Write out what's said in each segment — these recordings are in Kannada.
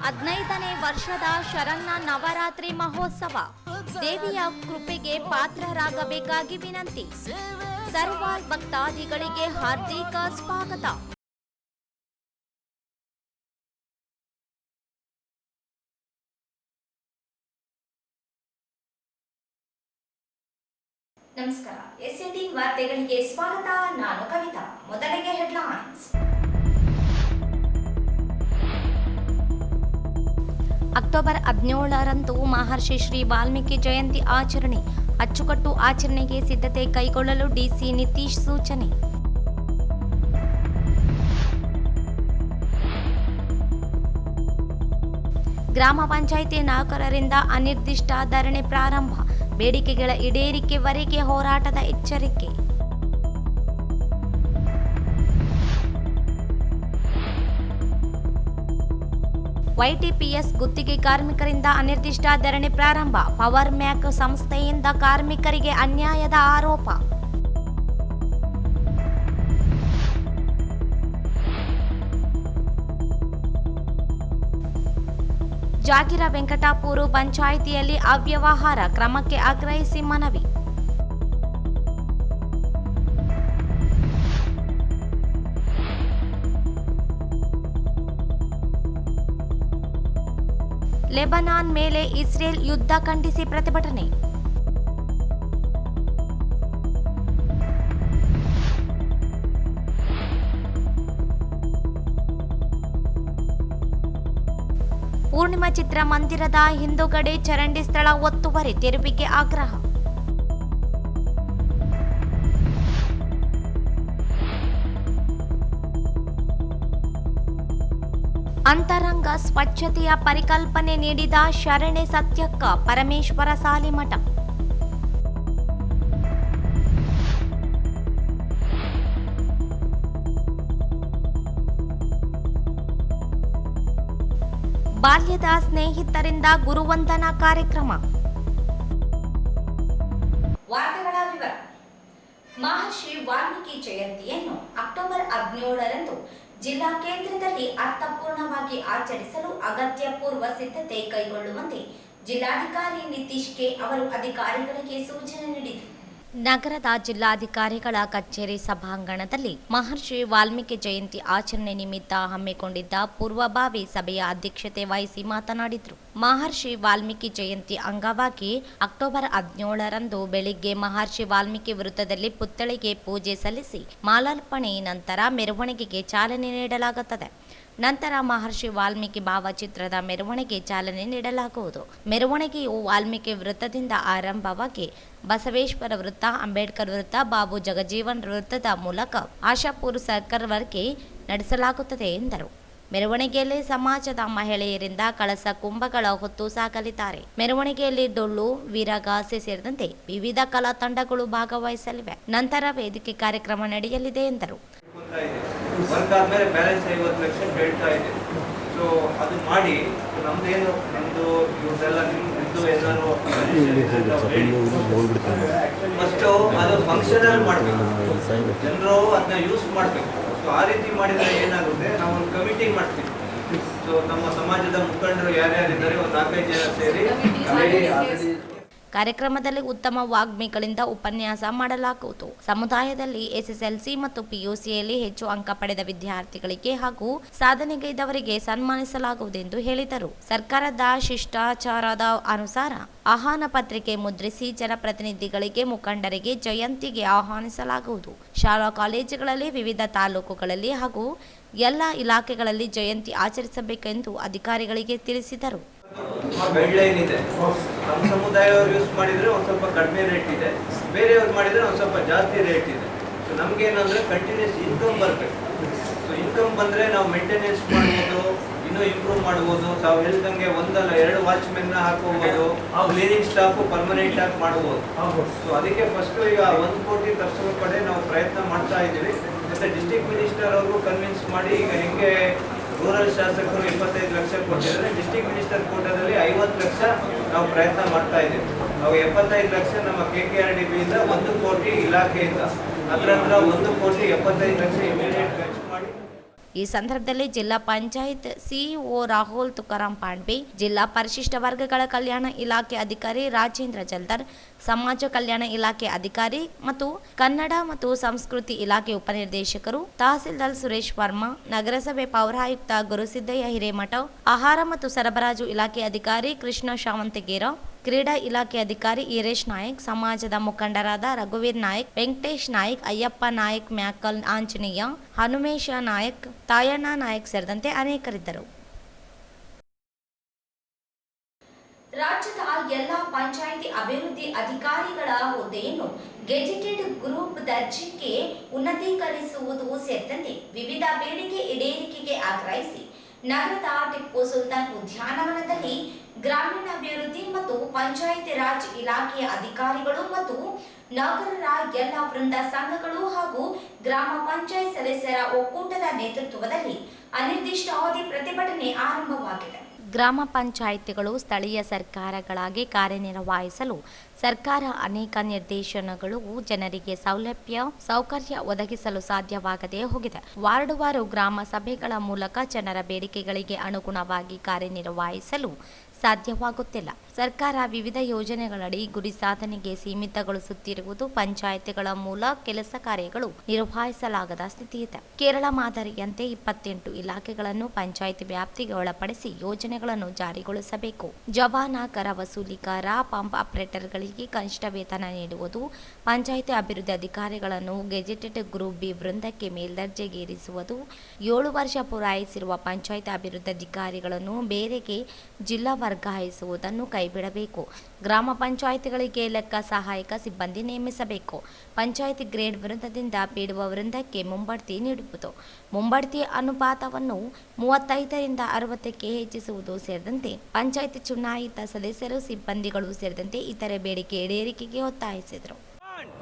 15ನೇ ವರ್ಷದ ಶರಣ್ಣ ನವರಾತ್ರಿ ಮಹೋತ್ಸವ. ದೇವಿಯ ಕೃಪೆಗೆ ಪಾತ್ರರಾಗಬೇಕಾಗಿ ವಿನಂತಿ. ಸರ್ವ ಭಕ್ತಾದಿಗಳಿಗೆ ಹಾರ್ದಿಕ ಸ್ವಾಗತ. ನಮಸ್ಕಾರ. ಎಸ್18 ವಾರ್ತೆಗಳಿಗೆ ಸ್ವಾಗತ. ನಾನು ಕವಿತಾ. ಮೊದಲಿಗೆ ಹೆಡ್ಲೈನ್ಸ್. ಅಕ್ಟೋಬರ್ 17ರಂದು ಮಹರ್ಷಿ ಶ್ರೀ ವಾಲ್ಮೀಕಿ ಜಯಂತಿ ಆಚರಣೆ. ಅಚ್ಚುಕಟ್ಟು ಆಚರಣೆಗೆ ಸಿದ್ಧತೆ ಕೈಗೊಳ್ಳಲು ಡಿಸಿ ನಿತೀಶ್ ಸೂಚನೆ. ಗ್ರಾಮ ಪಂಚಾಯಿತಿ ನೌಕರರಿಂದ ಅನಿರ್ದಿಷ್ಟ ಧರಣಿ ಪ್ರಾರಂಭ. ಬೇಡಿಕೆಗಳ ಈಡೇರಿಕೆವರೆಗೆ ಹೋರಾಟದ ಎಚ್ಚರಿಕೆ. ವೈಟಿಪಿಎಸ್ ಗುತ್ತಿಗೆ ಕಾರ್ಮಿಕರಿಂದ ಅನಿರ್ದಿಷ್ಟ ಧರಣಿ ಪ್ರಾರಂಭ. ಪವರ್ ಮ್ಯಾಕ್ ಸಂಸ್ಥೆಯಿಂದ ಕಾರ್ಮಿಕರಿಗೆ ಅನ್ಯಾಯದ ಆರೋಪ. ಜಾಗಿರ ವೆಂಕಟಾಪುರ ಪಂಚಾಯಿತಿಯಲ್ಲಿ ಅವ್ಯವಹಾರ ಕ್ರಮಕ್ಕೆ ಆಗ್ರಹಿಸಿ ಮನವಿ. ಲೆಬನಾನ್ ಮೇಲೆ ಇಸ್ರೇಲ್ ಯುದ್ಧ ಖಂಡಿಸಿ ಪ್ರತಿಭಟನೆ. ಪೂರ್ಣಿಮಾ ಚಿತ್ರಮಂದಿರದ ಹಿಂದುಗಡೆ ಚರಂಡಿ ಸ್ಥಳ ಒತ್ತುವರಿ, ತೆರವಿಗೆ ಆಗ್ರಹ. ಅಂತರಂಗ ಸ್ವಚ್ಛತೆಯ ಪರಿಕಲ್ಪನೆ ನೀಡಿದ ಶರಣೆ ಸತ್ಯಕ್ಕ ಪರಮೇಶ್ವರ ಸಾಲಿಮಠ. ಬಾಲ್ಯದ ಸ್ನೇಹಿತರಿಂದ ಗುರುವಂದನಾ ಕಾರ್ಯಕ್ರಮ. ವಾರ್ತೆಗಳ ವಿವರ. ಮಹರ್ಷಿ ವಾಲ್ಮೀಕಿ ಜಯಂತಿಯನ್ನು ಅಕ್ಟೋಬರ್ 17ರಂದು ಜಿಲ್ಲಾ ಕೇಂದ್ರದಲ್ಲಿ ಅರ್ಥಪೂರ್ಣವಾಗಿ ಆಚರಿಸಲು ಅಗತ್ಯ ಪೂರ್ವ ಸಿದ್ಧತೆ ಕೈಗೊಳ್ಳುವಂತೆ ಜಿಲ್ಲಾಧಿಕಾರಿ ನಿತೀಶ್ ಕೆ ಅವರು ಅಧಿಕಾರಿಗಳಿಗೆ ಸೂಚನೆ ನೀಡಿದರು. ನಗರದ ಜಿಲ್ಲಾಧಿಕಾರಿಗಳ ಕಚೇರಿ ಸಭಾಂಗಣದಲ್ಲಿ ಮಹರ್ಷಿ ವಾಲ್ಮೀಕಿ ಜಯಂತಿ ಆಚರಣೆ ನಿಮಿತ್ತ ಹಮ್ಮಿಕೊಂಡಿದ್ದ ಪೂರ್ವಭಾವಿ ಸಭೆಯ ಅಧ್ಯಕ್ಷತೆ ವಹಿಸಿ ಮಾತನಾಡಿದರು. ಮಹರ್ಷಿ ವಾಲ್ಮೀಕಿ ಜಯಂತಿ ಅಂಗವಾಗಿ ಅಕ್ಟೋಬರ್ 17ರಂದು ಬೆಳಿಗ್ಗೆ ಮಹರ್ಷಿ ವಾಲ್ಮೀಕಿ ವೃತ್ತದಲ್ಲಿ ಪುತ್ಥಳಿಗೆ ಪೂಜೆ ಸಲ್ಲಿಸಿ ಮಾಲಾರ್ಪಣೆ ನಂತರ ಮೆರವಣಿಗೆಗೆ ಚಾಲನೆ ನೀಡಲಾಗುತ್ತದೆ. ನಂತರ ಮಹರ್ಷಿ ವಾಲ್ಮೀಕಿ ಭಾವಚಿತ್ರದ ಮೆರವಣಿಗೆ ಚಾಲನೆ ನೀಡಲಾಗುವುದು. ಮೆರವಣಿಗೆಯು ವಾಲ್ಮೀಕಿ ವೃತ್ತದಿಂದ ಆರಂಭವಾಗಿ ಬಸವೇಶ್ವರ ವೃತ್ತ, ಅಂಬೇಡ್ಕರ್ ವೃತ್ತ, ಬಾಬು ಜಗಜೀವನ್ ವೃತ್ತದ ಮೂಲಕ ಆಶಾಪುರ ಸರ್ಕಲ್ವರೆಗೆ ನಡೆಸಲಾಗುತ್ತದೆ ಎಂದರು. ಮೆರವಣಿಗೆಯಲ್ಲಿ ಸಮಾಜದ ಮಹಿಳೆಯರಿಂದ ಕಳಸ ಕುಂಭಗಳ ಹೊತ್ತು ಸಾಗಲಿದ್ದಾರೆ. ಮೆರವಣಿಗೆಯಲ್ಲಿ ಡೊಳ್ಳು, ವೀರಗಾಸೆ ಸೇರಿದಂತೆ ವಿವಿಧ ಕಲಾ ತಂಡಗಳು ಭಾಗವಹಿಸಲಿವೆ. ನಂತರ ವೇದಿಕೆ ಕಾರ್ಯಕ್ರಮ ನಡೆಯಲಿದೆ ಎಂದರು. ವರ್ಕ್ ಆದ್ಮೇಲೆ ಬ್ಯಾಲೆನ್ಸ್ 50 ಲಕ್ಷ ಹೇಳ್ತಾ ಇದೆ. ಸೊ ಅದು ಮಾಡಿ ನಮ್ದೇನು ನಮ್ದು ಇವ್ರದೆಲ್ಲ ನಿಮ್ದು ಏನಾದ್ರು ಫಸ್ಟ್ ಅದು ಫಂಕ್ಷನಲ್ ಮಾಡಬೇಕು, ಜನರು ಅದನ್ನ ಯೂಸ್ ಮಾಡಬೇಕು. ಸೊ ಆ ರೀತಿ ಮಾಡಿದ್ರೆ ಏನಾಗುತ್ತೆ, ನಾವು ಒಂದು ಕಮಿಟಿ ಮಾಡ್ತೀವಿ. ಸೊ ನಮ್ಮ ಸಮಾಜದ ಮುಖಂಡರು ಯಾರ್ಯಾರಿದ್ದಾರೆ ಒಂದು 4-5 ಜನ ಸೇರಿ ಕಾರ್ಯಕ್ರಮದಲ್ಲಿ ಉತ್ತಮ ವಾಗ್ಮಿಗಳಿಂದ ಉಪನ್ಯಾಸ ಮಾಡಲಾಗುವುದು. ಸಮುದಾಯದಲ್ಲಿ ಎಸ್ಎಸ್ಎಲ್ಸಿ ಮತ್ತು ಪಿಯುಸಿಯಲ್ಲಿ ಹೆಚ್ಚು ಅಂಕ ಪಡೆದ ವಿದ್ಯಾರ್ಥಿಗಳಿಗೆ ಹಾಗೂ ಸಾಧನೆಗೈದವರಿಗೆ ಸನ್ಮಾನಿಸಲಾಗುವುದೆಂದು ಹೇಳಿದರು. ಸರ್ಕಾರದ ಶಿಷ್ಟಾಚಾರದ ಅನುಸಾರ ಆಹ್ವಾನ ಪತ್ರಿಕೆ ಮುದ್ರಿಸಿ ಜನಪ್ರತಿನಿಧಿಗಳಿಗೆ, ಮುಖಂಡರಿಗೆ ಜಯಂತಿಗೆ ಆಹ್ವಾನಿಸಲಾಗುವುದು. ಶಾಲಾ ಕಾಲೇಜುಗಳಲ್ಲಿ, ವಿವಿಧ ತಾಲೂಕುಗಳಲ್ಲಿ ಹಾಗೂ ಎಲ್ಲ ಇಲಾಖೆಗಳಲ್ಲಿ ಜಯಂತಿ ಆಚರಿಸಬೇಕೆಂದು ಅಧಿಕಾರಿಗಳಿಗೆ ತಿಳಿಸಿದರು. ಗೈಡ್ಲೈನ್ ಇದೆ. ನಮ್ಮ ಸಮುದಾಯವರು ಯೂಸ್ ಮಾಡಿದರೆ ಒಂದು ಸ್ವಲ್ಪ ಕಡಿಮೆ ರೇಟ್ ಇದೆ, ಬೇರೆಯವ್ರು ಮಾಡಿದರೆ ಒಂದು ಸ್ವಲ್ಪ ಜಾಸ್ತಿ ರೇಟ್ ಇದೆ. ಸೊ ನಮಗೇನಂದರೆ ಕಂಟಿನ್ಯೂಸ್ ಇನ್ಕಮ್ ಬರಬೇಕು. ಸೊ ಇನ್ಕಮ್ ಬಂದರೆ ನಾವು ಮೇಂಟೆನೆನ್ಸ್ ಮಾಡ್ಬೋದು, ಇನ್ನೂ ಇಂಪ್ರೂವ್ ಮಾಡ್ಬೋದು. ತಾವು ಹೇಳ್ದಂಗೆ 1 ಅಲ್ಲ 2 ವಾಚ್ಮೆನ್ನ ಹಾಕೋಬೋದು, ಕ್ಲೀನಿಂಗ್ ಸ್ಟಾಫು ಪರ್ಮನೆಂಟ್ ಆಗಿ ಮಾಡ್ಬೋದು. ಸೊ ಅದಕ್ಕೆ ಫಸ್ಟು ಈಗ 1 ಕೋಟಿ ತರಿಸೋ ಕಡೆ ನಾವು ಪ್ರಯತ್ನ ಮಾಡ್ತಾ ಇದ್ದೀವಿ. ಮತ್ತು ಡಿಸ್ಟ್ರಿಕ್ಟ್ ಮಿನಿಸ್ಟರ್ ಅವ್ರಿಗೂ ಕನ್ವಿನ್ಸ್ ಮಾಡಿ, ಈಗ ಹೆಂಗೆ ರೂರಲ್ ಶಾಸಕರು 25 ಲಕ್ಷ ಕೊಟ್ಟಿದ್ದಾರೆ, ಡಿಸ್ಟ್ರಿಕ್ಟ್ ಮಿನಿಸ್ಟರ್ ಕೋಟಾದಲ್ಲಿ 50 ಲಕ್ಷ ನಾವು ಪ್ರಯತ್ನ ಮಾಡ್ತಾ ಇದ್ದೀವಿ. ನಾವು 75 ಲಕ್ಷ ನಮ್ಮ KKRDBಯಿಂದ 1 ಕೋಟಿ ಇಲಾಖೆಯಿಂದ, ಅದರ 1 ಕೋಟಿ 75 ಲಕ್ಷ ಇಮಿಡಿಯೇಟ್ ಖರ್ಚು ಮಾಡಿ ಈ ಸಂದರ್ಭದಲ್ಲಿ ಜಿಲ್ಲಾ ಪಂಚಾಯತ್ ಸಿಇಒ ರಾಹುಲ್ ತುಕಾರಾಂ ಪಾಂಡ್ವೆ, ಜಿಲ್ಲಾ ಪರಿಶಿಷ್ಟ ವರ್ಗಗಳ ಕಲ್ಯಾಣ ಇಲಾಖೆ ಅಧಿಕಾರಿ ರಾಜೇಂದ್ರ ಜಲ್ದರ್, ಸಮಾಜ ಕಲ್ಯಾಣ ಇಲಾಖೆ ಅಧಿಕಾರಿ ಮತ್ತು ಕನ್ನಡ ಮತ್ತು ಸಂಸ್ಕೃತಿ ಇಲಾಖೆ ಉಪನಿರ್ದೇಶಕರು, ತಹಸೀಲ್ದಾರ್ ಸುರೇಶ್ ವರ್ಮಾ, ನಗರಸಭೆ ಪೌರಾಯುಕ್ತ ಗುರುಸಿದ್ದಯ್ಯ ಹಿರೇಮಠ, ಆಹಾರ ಮತ್ತು ಸರಬರಾಜು ಇಲಾಖೆ ಅಧಿಕಾರಿ ಕೃಷ್ಣ ಶಾವಂತಗೇರ, ಕ್ರೀಡಾ ಇಲಾಖೆ ಅಧಿಕಾರಿ ಈರೇಶ್ ನಾಯಕ್, ಸಮಾಜದ ಮುಖಂಡರಾದ ರಘುವೀರ್ ನಾಯಕ್, ವೆಂಕಟೇಶ್ ನಾಯಕ್, ಅಯ್ಯಪ್ಪ ನಾಯಕ್, ಮ್ಯಾಕಲ್ ಆಂಜನೇಯ, ಹನುಮೇಶ ನಾಯಕ್, ತಾಯಣ್ಣ ನಾಯಕ್ ಸೇರಿದಂತೆ ಅನೇಕರಿದ್ದರು. ರಾಜ್ಯದ ಎಲ್ಲ ಪಂಚಾಯಿತಿ ಅಭಿವೃದ್ಧಿ ಅಧಿಕಾರಿಗಳ ಹುದ್ದೆಯನ್ನು ಗೆಜೆಟೆಡ್ ಗ್ರೂಪ್ ದರ್ಜೆಗೆ ಉನ್ನತೀಕರಿಸುವುದು ಸೇರಿದಂತೆ ವಿವಿಧ ಬೇಡಿಕೆ ಈಡೇರಿಕೆಗೆ ಆಗ್ರಹಿಸಿ ನಗರದ ಟಿಪ್ಪು ಸುಲ್ತಾನ್ ಉದ್ಯಾನವನದಲ್ಲಿ ಗ್ರಾಮೀಣಾಭಿವೃದ್ಧಿ ಮತ್ತು ಪಂಚಾಯತ್ ರಾಜ್ ಇಲಾಖೆಯ ಅಧಿಕಾರಿಗಳು ಮತ್ತು ನಗರದ ಎಲ್ಲ ವೃಂದ ಸಂಘಗಳು ಹಾಗೂ ಗ್ರಾಮ ಪಂಚಾಯತ್ ಸದಸ್ಯರ ಒಕ್ಕೂಟದ ನೇತೃತ್ವದಲ್ಲಿ ಅನಿರ್ದಿಷ್ಟಾವಧಿ ಪ್ರತಿಭಟನೆ ಆರಂಭವಾಗಿದೆ. ಗ್ರಾಮ ಪಂಚಾಯಿತಿಗಳು ಸ್ಥಳೀಯ ಸರ್ಕಾರಗಳಾಗಿ ಕಾರ್ಯನಿರ್ವಹಿಸಲು ಸರ್ಕಾರ ಅನೇಕ ನಿರ್ದೇಶನಗಳು ಜನರಿಗೆ ಸೌಕರ್ಯ ಒದಗಿಸಲು ಸಾಧ್ಯವಾಗದೇ ಹೋಗಿದೆ. ವಾರ್ಡುವಾರು ಗ್ರಾಮ ಸಭೆಗಳ ಮೂಲಕ ಜನರ ಬೇಡಿಕೆಗಳಿಗೆ ಅನುಗುಣವಾಗಿ ಕಾರ್ಯನಿರ್ವಹಿಸಲು ಸಾಧ್ಯವಾಗುತ್ತಿಲ್ಲ. ಸರ್ಕಾರ ವಿವಿಧ ಯೋಜನೆಗಳಡಿ ಗುರಿ ಸಾಧನೆಗೆ ಸೀಮಿತಗೊಳಿಸುತ್ತಿರುವುದು ಪಂಚಾಯಿತಿಗಳ ಮೂಲ ಕೆಲಸ ಕಾರ್ಯಗಳು ನಿರ್ವಹಿಸಲಾಗದ ಸ್ಥಿತಿ ಇದೆ. ಕೇರಳ ಮಾದರಿಯಂತೆ 28 ಇಲಾಖೆಗಳನ್ನು ಪಂಚಾಯಿತಿ ವ್ಯಾಪ್ತಿಗೆ ಒಳಪಡಿಸಿ ಯೋಜನೆಗಳನ್ನು ಜಾರಿಗೊಳಿಸಬೇಕು. ಜವಾನ, ಕರ ವಸೂಲಿಕಾರ, ಪಂಪ್ ಆಪರೇಟರ್ಗಳಿಗೆ ಕನಿಷ್ಠ ವೇತನ ನೀಡುವುದು, ಪಂಚಾಯಿತಿ ಅಭಿವೃದ್ಧಿ ಅಧಿಕಾರಿಗಳನ್ನು ಗೆಜೆಟೆಡ್ ಗ್ರೂಪ್ ಬಿ ವೃಂದಕ್ಕೆ ಮೇಲ್ದರ್ಜೆಗೇರಿಸುವುದು, 7 ವರ್ಷ ಪೂರೈಸಿರುವ ಪಂಚಾಯಿತಿ ಅಭಿವೃದ್ಧಿ ಅಧಿಕಾರಿಗಳನ್ನು ಬೇರೆಗೆ ಜಿಲ್ಲಾ ವರ್ಗಾಯಿಸುವುದನ್ನು ಕೈಬಿಡಬೇಕು. ಗ್ರಾಮ ಪಂಚಾಯಿತಿಗಳಿಗೆ ಲೆಕ್ಕ ಸಹಾಯಕ ಸಿಬ್ಬಂದಿ ನೇಮಿಸಬೇಕು. ಪಂಚಾಯಿತಿ ಗ್ರೇಡ್ ವೃಂದದಿಂದ ಬೇಡುವ ವೃಂದಕ್ಕೆ ಮುಂಬಡ್ತಿ ನೀಡುವುದು, ಮುಂಬಡ್ತಿ ಅನುಪಾತವನ್ನು 35ರಿಂದ 60ಕ್ಕೆ ಹೆಚ್ಚಿಸುವುದು ಸೇರಿದಂತೆ ಪಂಚಾಯಿತಿ ಚುನಾಯಿತ ಸದಸ್ಯರು, ಸಿಬ್ಬಂದಿಗಳು ಸೇರಿದಂತೆ ಇತರೆ ಬೇಡಿಕೆ ಈಡೇರಿಕೆಗೆ ಒತ್ತಾಯಿಸಿದರು.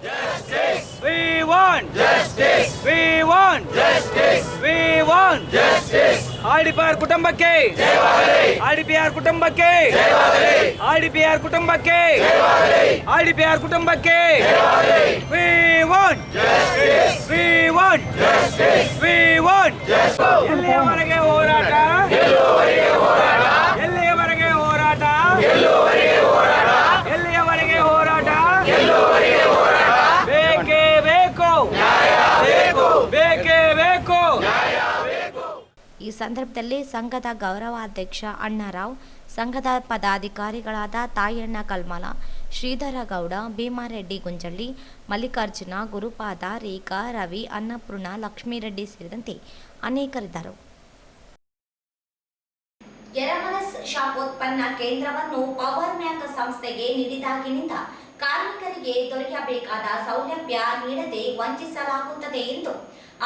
Justice! We want justice! We want justice! We want justice! IDPR ಕುಟುಂಬಕ್ಕೆ ಜಯವಾಗಲಿ! IDPR ಕುಟುಂಬಕ್ಕೆ ಜಯವಾಗಲಿ! IDPR ಕುಟುಂಬಕ್ಕೆ ಜಯವಾಗಲಿ! IDPR ಕುಟುಂಬಕ್ಕೆ ಜಯವಾಗಲಿ! We want justice! We want justice! We want justice! ಎಲ್ಲಿಯವರೆಗೆ ಹೋರಾಟ? ಗೆಲ್ಲುವವರೆಗೆ ಹೋರಾಟ! ಎಲ್ಲಿಯವರೆಗೆ ಹೋರಾಟ? ಗೆಲ್ಲುವವರೆಗೆ ಹೋರಾಟ! ಎಲ್ಲಿಯವರೆಗೆ ಹೋರಾಟ? ಗೆಲ್ಲುವವರೆಗೆ ಹೋರಾಟ! ಬೇಕೇ ಬೇಕು ನ್ಯಾಯ ಬೇಕು, ಬೇಕೇ ಬೇಕು ನ್ಯಾಯ ಬೇಕು. ಈ ಸಂದರ್ಭದಲ್ಲಿ ಸಂಘದ ಗೌರವಾಧ್ಯಕ್ಷ ಅಣ್ಣಾರಾವ್, ಸಂಘದ ಪದಾಧಿಕಾರಿಗಳಾದ ತಾಯಣ್ಣ ಕಲ್ಮಲ, ಶ್ರೀಧರ ಗೌಡ, ಭೀಮಾರೆಡ್ಡಿ ಗುಂಜಳ್ಳಿ, ಮಲ್ಲಿಕಾರ್ಜುನ, ಗುರುಪಾದ, ರೇಖಾ, ರವಿ, ಅನ್ನಪೂರ್ಣ, ಲಕ್ಷ್ಮೀರೆಡ್ಡಿ ಸೇರಿದಂತೆ ಅನೇಕರಿದ್ದರು. ಎರಮನಸ್ ಶಾಖೋತ್ಪನ್ನ ಕೇಂದ್ರವನ್ನು ಪವರ್ ಮ್ಯಾಕ್ ಸಂಸ್ಥೆಗೆ ನೀಡಿದಾಗಿನಿಂದ ಕಾರ್ಮಿಕರಿಗೆ ದೊರೆಯಬೇಕಾದ ಸೌಲಭ್ಯ ನೀಡದೆ ವಂಚಿಸಲಾಗುತ್ತದೆ ಎಂದು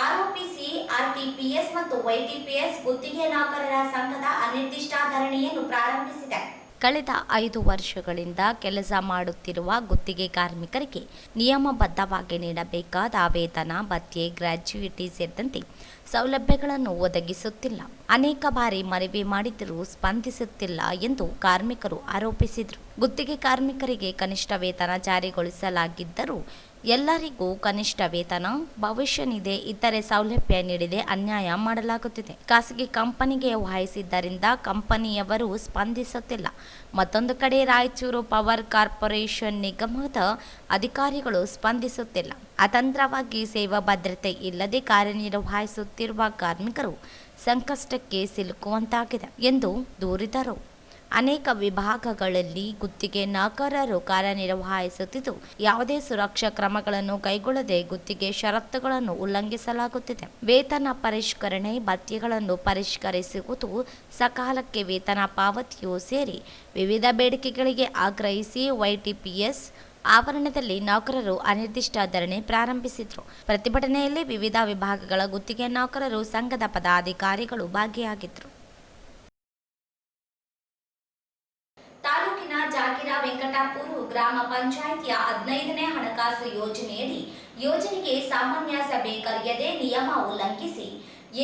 ಆರೋಪಿಸಿ ಆರ್ಟಿಪಿಎಸ್ ಮತ್ತು ವೈಟಿಪಿಎಸ್ ಗುತ್ತಿಗೆ ನೌಕರರ ಸಂಘದ ಅನಿರ್ದಿಷ್ಟ ಧರಣಿಯನ್ನು ಪ್ರಾರಂಭಿಸಿದೆ. ಕಳೆದ 5 ವರ್ಷಗಳಿಂದ ಕೆಲಸ ಮಾಡುತ್ತಿರುವ ಗುತ್ತಿಗೆ ಕಾರ್ಮಿಕರಿಗೆ ನಿಯಮಬದ್ಧವಾಗಿ ನೀಡಬೇಕಾದ ವೇತನ, ಭತ್ಯೆ, ಗ್ರ್ಯಾಚ್ಯುಯಿಟಿ ಸೇರಿದಂತೆ ಸೌಲಭ್ಯಗಳನ್ನು ಒದಗಿಸುತ್ತಿಲ್ಲ. ಅನೇಕ ಬಾರಿ ಮನವಿ ಮಾಡಿದರೂ ಸ್ಪಂದಿಸುತ್ತಿಲ್ಲ ಎಂದು ಕಾರ್ಮಿಕರು ಆರೋಪಿಸಿದರು. ಗುತ್ತಿಗೆ ಕಾರ್ಮಿಕರಿಗೆ ಕನಿಷ್ಠ ವೇತನ ಜಾರಿಗೊಳಿಸಲಾಗಿದ್ದರೂ ಎಲ್ಲರಿಗೂ ಕನಿಷ್ಠ ವೇತನ, ಭವಿಷ್ಯ ನಿಧಿ, ಇತರೆ ಸೌಲಭ್ಯ ನೀಡದೆ ಅನ್ಯಾಯ ಮಾಡಲಾಗುತ್ತಿದೆ. ಖಾಸಗಿ ಕಂಪನಿಗೆ ವಹಿಸಿದ್ದರಿಂದ ಕಂಪನಿಯವರು ಸ್ಪಂದಿಸುತ್ತಿಲ್ಲ. ಮತ್ತೊಂದು ಕಡೆ ರಾಯಚೂರು ಪವರ್ ಕಾರ್ಪೊರೇಷನ್ ನಿಗಮದ ಅಧಿಕಾರಿಗಳು ಸ್ಪಂದಿಸುತ್ತಿಲ್ಲ. ಅತಂತ್ರವಾಗಿ ಸೇವಾ ಭದ್ರತೆ ಇಲ್ಲದೆ ಕಾರ್ಯನಿರ್ವಹಿಸುತ್ತಿರುವ ಕಾರ್ಮಿಕರು ಸಂಕಷ್ಟಕ್ಕೆ ಸಿಲುಕುವಂತಾಗಿದೆ ಎಂದು ದೂರಿದರು. ಅನೇಕ ವಿಭಾಗಗಳಲ್ಲಿ ಗುತ್ತಿಗೆ ನೌಕರರು ಕಾರ್ಯನಿರ್ವಹಿಸುತ್ತಿದ್ದು ಯಾವುದೇ ಸುರಕ್ಷಾ ಕ್ರಮಗಳನ್ನು ಕೈಗೊಳ್ಳದೆ ಗುತ್ತಿಗೆ ಷರತ್ತುಗಳನ್ನು ಉಲ್ಲಂಘಿಸಲಾಗುತ್ತಿದೆ. ವೇತನ ಪರಿಷ್ಕರಣೆ, ಭತ್ಯೆಗಳನ್ನು ಪರಿಷ್ಕರಿಸುವುದು, ಸಕಾಲಕ್ಕೆ ವೇತನ ಪಾವತಿಯೂ ಸೇರಿ ವಿವಿಧ ಬೇಡಿಕೆಗಳಿಗೆ ಆಗ್ರಹಿಸಿ ವೈಟಿಪಿಎಸ್ ಆವರಣದಲ್ಲಿ ನೌಕರರು ಅನಿರ್ದಿಷ್ಟ ಧರಣಿ ಪ್ರಾರಂಭಿಸಿದರು. ಪ್ರತಿಭಟನೆಯಲ್ಲಿ ವಿವಿಧ ವಿಭಾಗಗಳ ಗುತ್ತಿಗೆ ನೌಕರರು ಸಂಘದ ಪದಾಧಿಕಾರಿಗಳು ಭಾಗಿಯಾಗಿದ್ದರು. ತಾಲೂಕಿನ ಜಾಗಿರ ವೆಂಕಟಾಪುರ ಗ್ರಾಮ ಪಂಚಾಯಿತಿಯ 15ನೇ ಹಣಕಾಸು ಯೋಜನೆಯಡಿ ಯೋಜನೆಗೆ ಸಾಮಾನ್ಯ ಸಭೆ ಕರೆಯದೆ ನಿಯಮ ಉಲ್ಲಂಘಿಸಿ